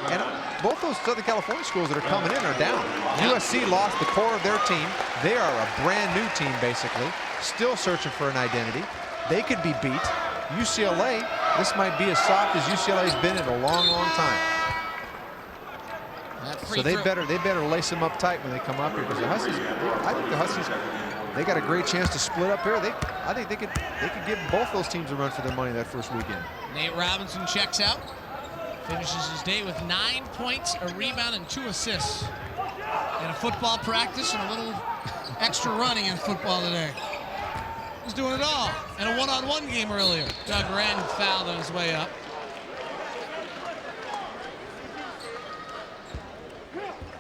And both those Southern California schools that are coming in are down. USC lost the core of their team. They are a brand new team, basically, still searching for an identity. They could be beat. UCLA, this might be as soft as UCLA's been in a long, long time. So they better lace them up tight when they come up here, because the Huskies, I think the Huskies, they got a great chance to split up here. I think they could give both those teams a run for their money that first weekend. Nate Robinson checks out, finishes his day with 9 points, a rebound, and 2 assists. And a football practice and a little extra running in football today. He's doing it all. And a one-on-one game earlier. Doug Wren fouled on his way up.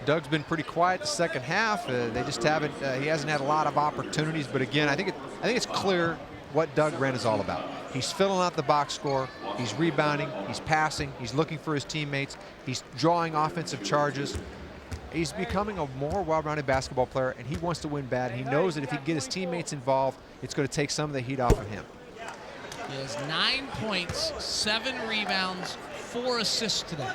Doug's been pretty quiet the second half. They just haven't. He hasn't had a lot of opportunities. But again, I think it's clear what Doug Wren is all about. He's filling out the box score. He's rebounding. He's passing. He's looking for his teammates. He's drawing offensive charges. He's becoming a more well-rounded basketball player, and he wants to win bad. He knows that if he can get his teammates involved, it's going to take some of the heat off of him. He has 9 points, 7 rebounds, 4 assists today.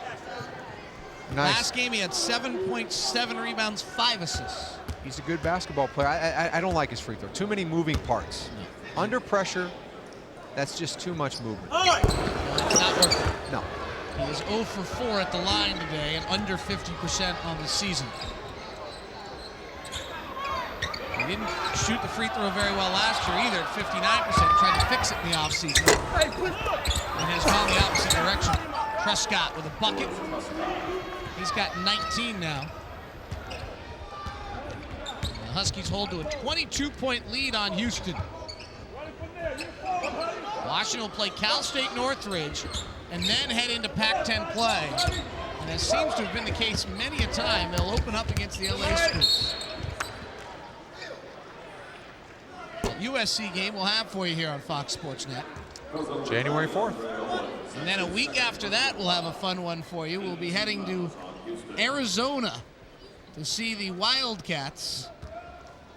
Nice. Last game he had 7 points, 7 rebounds, 5 assists. He's a good basketball player. I don't like his free throw. Too many moving parts. No. Under pressure, that's just too much movement. It's not working. No. He is 0 for 4 at the line today and under 50% on the season. He didn't shoot the free throw very well last year either at 59%. Tried to fix it in the offseason. And has gone the opposite direction. Prescott with a bucket. He's got 19 now. The Huskies hold to a 22-point lead on Houston. Washington will play Cal State Northridge and then head into Pac-10 play. And as seems to have been the case many a time, they'll open up against the LA schools. USC game we'll have for you here on Fox Sports Net. January 4th. And then a week after that, we'll have a fun one for you. We'll be heading to Arizona to see the Wildcats.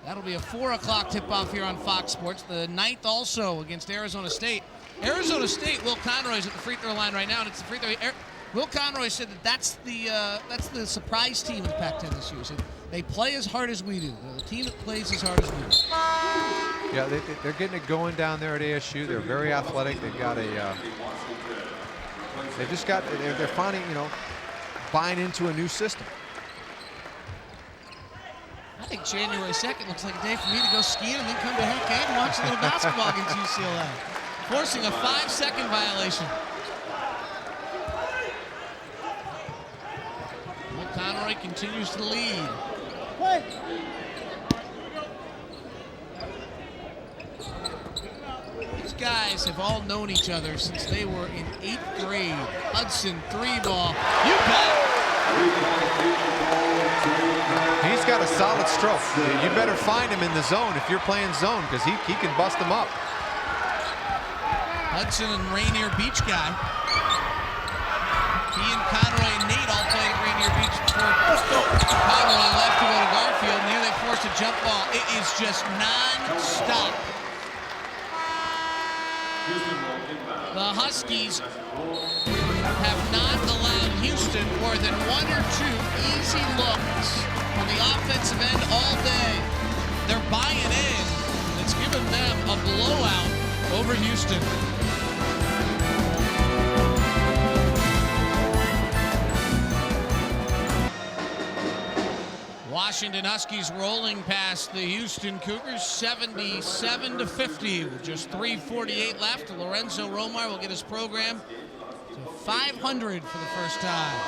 That'll be a 4 o'clock tip-off here on Fox Sports. The 9th also against Arizona State. Arizona State, Will Conroy's at the free throw line right now, and it's the free throw. Will Conroy said that that's the surprise team in the Pac-10 this year. He said they play as hard as we do. They're the team that plays as hard as we do. Yeah, they're getting it going down there at ASU. They're very athletic. They've got a. They're finding, buying into a new system. I think January 2nd looks like a day for me to go skiing and then come to Hurricane and watch a little basketball against UCLA. Forcing a 5-second violation. Will Conroy continues to lead. These guys have all known each other since they were in 8th grade. Hudson, 3-ball. You got it. He's got a solid stroke. You better find him in the zone if you're playing zone, because he can bust them up. Hudson and Rainier Beach guy. He and Conroy and Nate all played at Rainier Beach before Conroy left to go to Garfield, and there they forced a jump ball. It is just non-stop. The Huskies have not allowed Houston more than 1 or 2 easy looks on the offensive end all day. They're buying in. Houston. Washington Huskies rolling past the Houston Cougars 77-50 with just 3:48 left. Lorenzo Romar will get his program to 500 for the first time.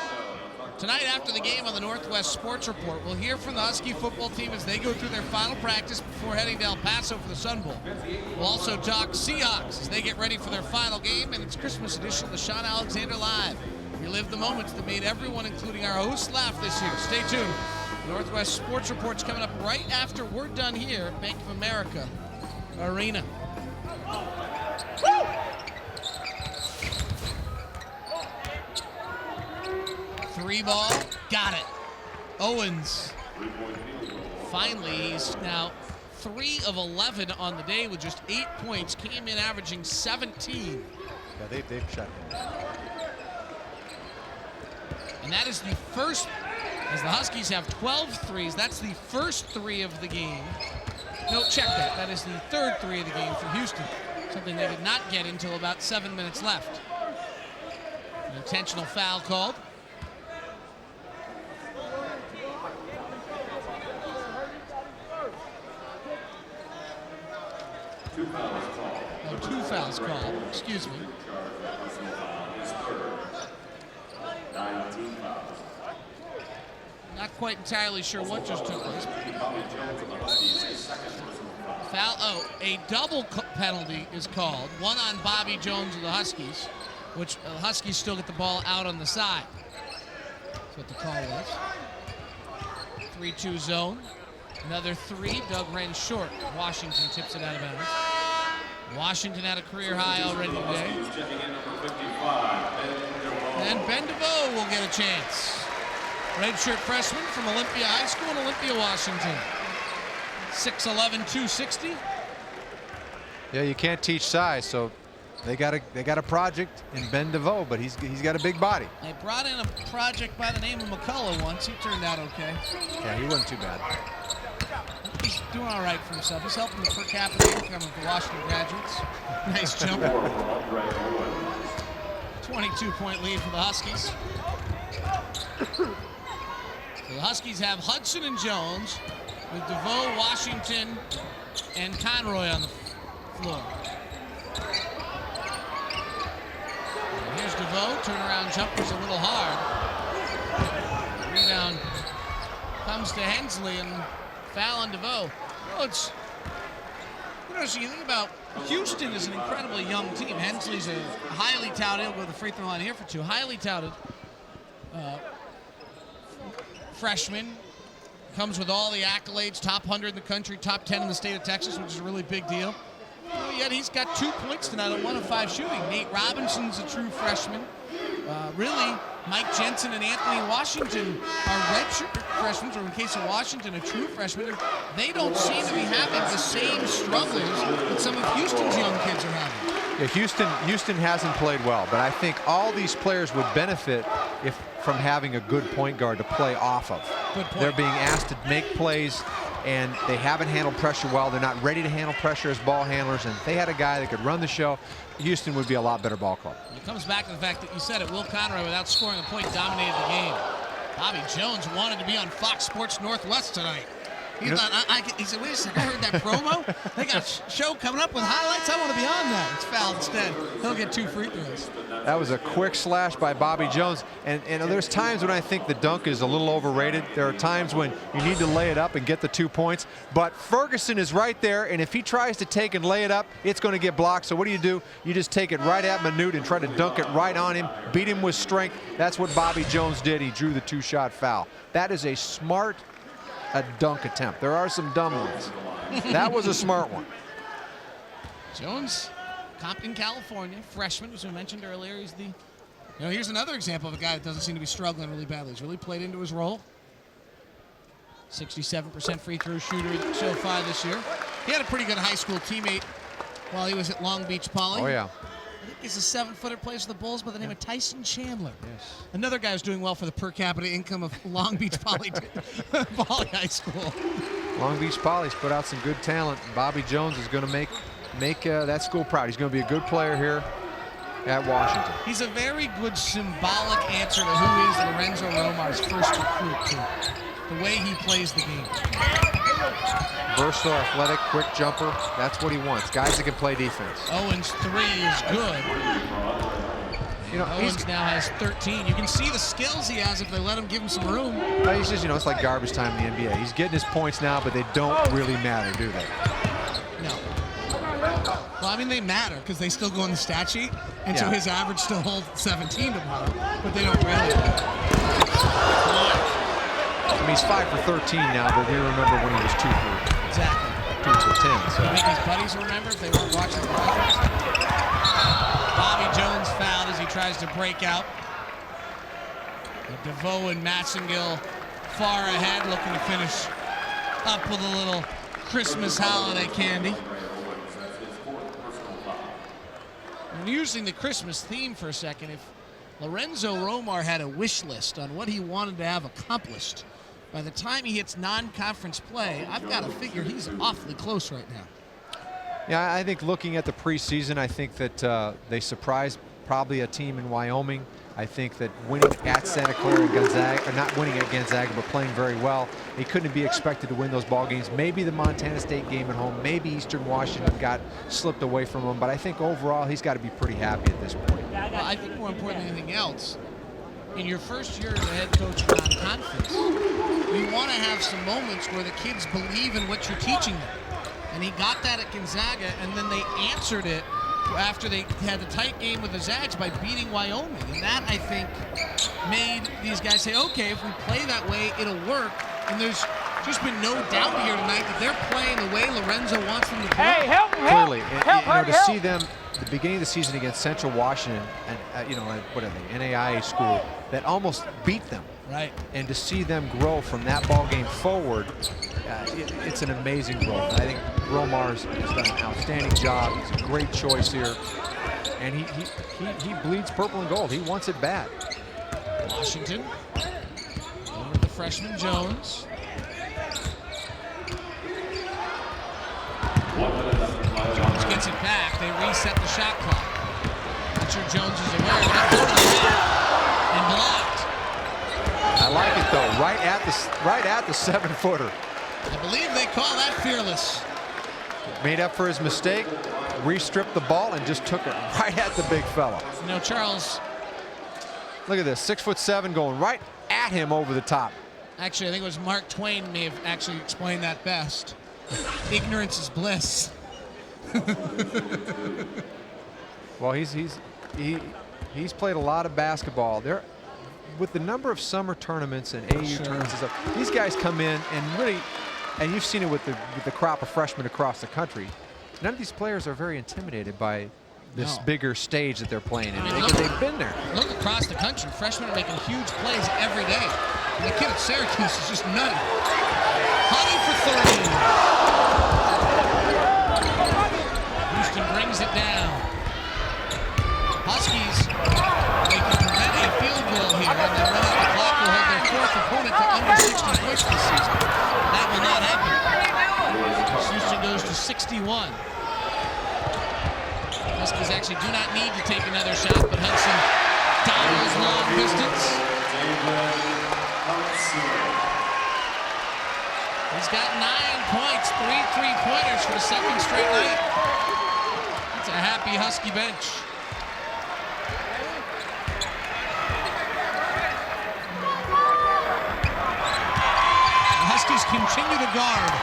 Tonight after the game on the Northwest Sports Report, we'll hear from the Husky football team as they go through their final practice before heading to El Paso for the Sun Bowl. We'll also talk Seahawks as they get ready for their final game, and it's Christmas edition of the Sean Alexander Live. Relive the moments that made everyone, including our hosts, laugh this year. Stay tuned. Northwest Sports Report's coming up right after we're done here at Bank of America Arena. Three ball, got it. Owens. Finally, he's now 3 of 11 on the day with just 8 points. Came in averaging 17. Yeah, they've shut him. And that is the first, as the Huskies have 12 threes, that's the first 3 of the game. No, check that. That is the third 3 of the game for Houston. Something they did not get until about 7 minutes left. An intentional foul called. Oh, 2 fouls called. Excuse me. Not quite entirely sure what just took place. Foul. Oh, a double penalty is called. One on Bobby Jones of the Huskies, which the Huskies still get the ball out on the side. That's what the call was. 3-2 zone. Another 3. Doug Wren short. Washington tips it out of bounds. Washington had a career high already today. And Ben DeVoe will get a chance. Redshirt freshman from Olympia High School in Olympia, Washington. 6'11", 260. Yeah, you can't teach size, so they got a project in Ben DeVoe, but he's got a big body. They brought in a project by the name of McCullough once. He turned out okay. Yeah, he wasn't too bad. He's doing all right for himself. He's helping the per capita income of the Washington graduates. Nice jump. 22-point lead for the Huskies. So the Huskies have Hudson and Jones with DeVoe, Washington, and Conroy on the floor. And here's DeVoe. Turnaround jumper's a little hard. Rebound comes to Hensley and foul on DeVoe. Well, it's interesting. You think about Houston is an incredibly young team. Hensley's a highly touted. He'll go to the free throw line here for 2. Highly touted freshman. Comes with all the accolades. Top 100 in the country. Top 10 in the state of Texas, which is a really big deal. Yet he's got 2 points tonight on 1 of 5 shooting. Nate Robinson's a true freshman. Really, Mike Jensen and Anthony Washington are redshirt freshmen, or in the case of Washington, a true freshman. They don't seem to be having the same struggles that some of Houston's young kids are having. Yeah, Houston hasn't played well, but I think all these players would benefit from having a good point guard to play off of. Good point. They're being asked to make plays, and they haven't handled pressure well. They're not ready to handle pressure as ball handlers, and if they had a guy that could run the show, Houston would be a lot better ball club. It comes back to the fact that you said it, Will Conroy, without scoring a point, dominated the game. Bobby Jones wanted to be on Fox Sports Northwest tonight. He thought, he said, wait a second, I heard that promo. They got a show coming up with highlights. I want to be on that. It's fouled instead. He'll get 2 free throws. That was a quick slash by Bobby Jones. And there's times when I think the dunk is a little overrated. There are times when you need to lay it up and get the 2 points. But Ferguson is right there, and if he tries to take and lay it up, it's going to get blocked. So what do? You just take it right at Minute and try to dunk it right on him, beat him with strength. That's what Bobby Jones did. He drew the 2-shot foul. That is a smart dunk attempt. There are some dumb ones. That was a smart one. Jones, Compton, California, freshman, as we mentioned earlier. He's here's another example of a guy that doesn't seem to be struggling really badly. He's really played into his role. 67% free throw shooter so far this year. He had a pretty good high school teammate while he was at Long Beach Poly. Oh, yeah. I think he's a 7-footer, plays for the Bulls by the name of Tyson Chandler. Yes. Another guy who's doing well for the per capita income of Long Beach Poly High School. Long Beach Poly's put out some good talent. Bobby Jones is going to make make that school proud. He's going to be a good player here at Washington. He's a very good symbolic answer to who is Lorenzo Romar's first recruit, too. The way he plays the game. Versatile, athletic, quick jumper. That's what he wants. Guys that can play defense. Owens' 3 is good. You know, Owens now has 13. You can see the skills he has if they let him give him some room. He's just, it's like garbage time in the NBA. He's getting his points now, but they don't really matter, do they? No. Well, I mean, they matter because they still go in the stat sheet, and so his average still holds 17 tomorrow, but they don't really. I mean, he's 5 for 13 now, but we remember when he was 2 for Exactly. 2 for 10. So. You think his buddies remember if they weren't watching the broadcast? Bobby Jones fouled as he tries to break out. DeVoe and Massengill far ahead, looking to finish up with a little Christmas holiday candy. And using the Christmas theme for a second, if Lorenzo Romar had a wish list on what he wanted to have accomplished by the time he hits non-conference play, I've got to figure he's awfully close right now. Yeah, I think looking at the preseason, I think that they surprised probably a team in Wyoming. I think that winning at Santa Clara and Gonzaga, or not winning at Gonzaga, but playing very well, he couldn't be expected to win those ball games. Maybe the Montana State game at home, maybe Eastern Washington got slipped away from him, but I think overall he's got to be pretty happy at this point. Well, I think more important than anything else, in your first year as a head coach of non-conference, you want to have some moments where the kids believe in what you're teaching them. And he got that at Gonzaga, and then they answered it after they had a tight game with the Zags by beating Wyoming. And that, I think, made these guys say, okay, if we play that way, it'll work. And there's just been no doubt here tonight that they're playing the way Lorenzo wants them to play. Hey, help him, Clearly, help, and, to see them at the beginning of the season against Central Washington, and what are they, NAIA school, that almost beat them. Right. And to see them grow from that ball game forward, it's an amazing growth. I think Romar's has done an outstanding job. He's a great choice here, and he bleeds purple and gold. He wants it bad. Washington, over the freshman Jones. Jones gets it back. They reset the shot clock. Not sure Jones is aware. That go to the rim and blocked. I like it though. Right at the 7-footer. I believe they call that fearless. Made up for his mistake, re-stripped the ball, and just took it right at the big fella. You know, Charles. Look at this, 6'7", going right at him over the top. Actually, I think it was Mark Twain may have actually explained that best. Ignorance is bliss. Well, he's played a lot of basketball. With the number of summer tournaments and AU tournaments and stuff, these guys come in and really, and you've seen it with the crop of freshmen across the country, none of these players are very intimidated by this bigger stage that they're playing in. I mean, They've been there. Look across the country. Freshmen are making huge plays every day. And the kid at Syracuse is just nutty. Honey for 30. Houston brings it down. Huskies, they can prevent a field goal here, and they run out the clock will hold their fourth opponent to under 60 points this season. That will not happen. Houston goes to 61. Huskies actually do not need to take another shot, but Hudson dials long distance. He's got 9 points, 3 3-pointers for the second straight night. It's a happy Husky bench. The Huskies continue to guard.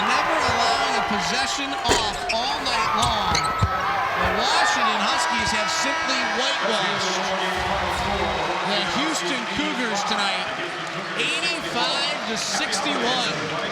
Never allowing a possession off all night long. The Washington Huskies have simply whitewashed the Houston Cougars tonight, 85-61.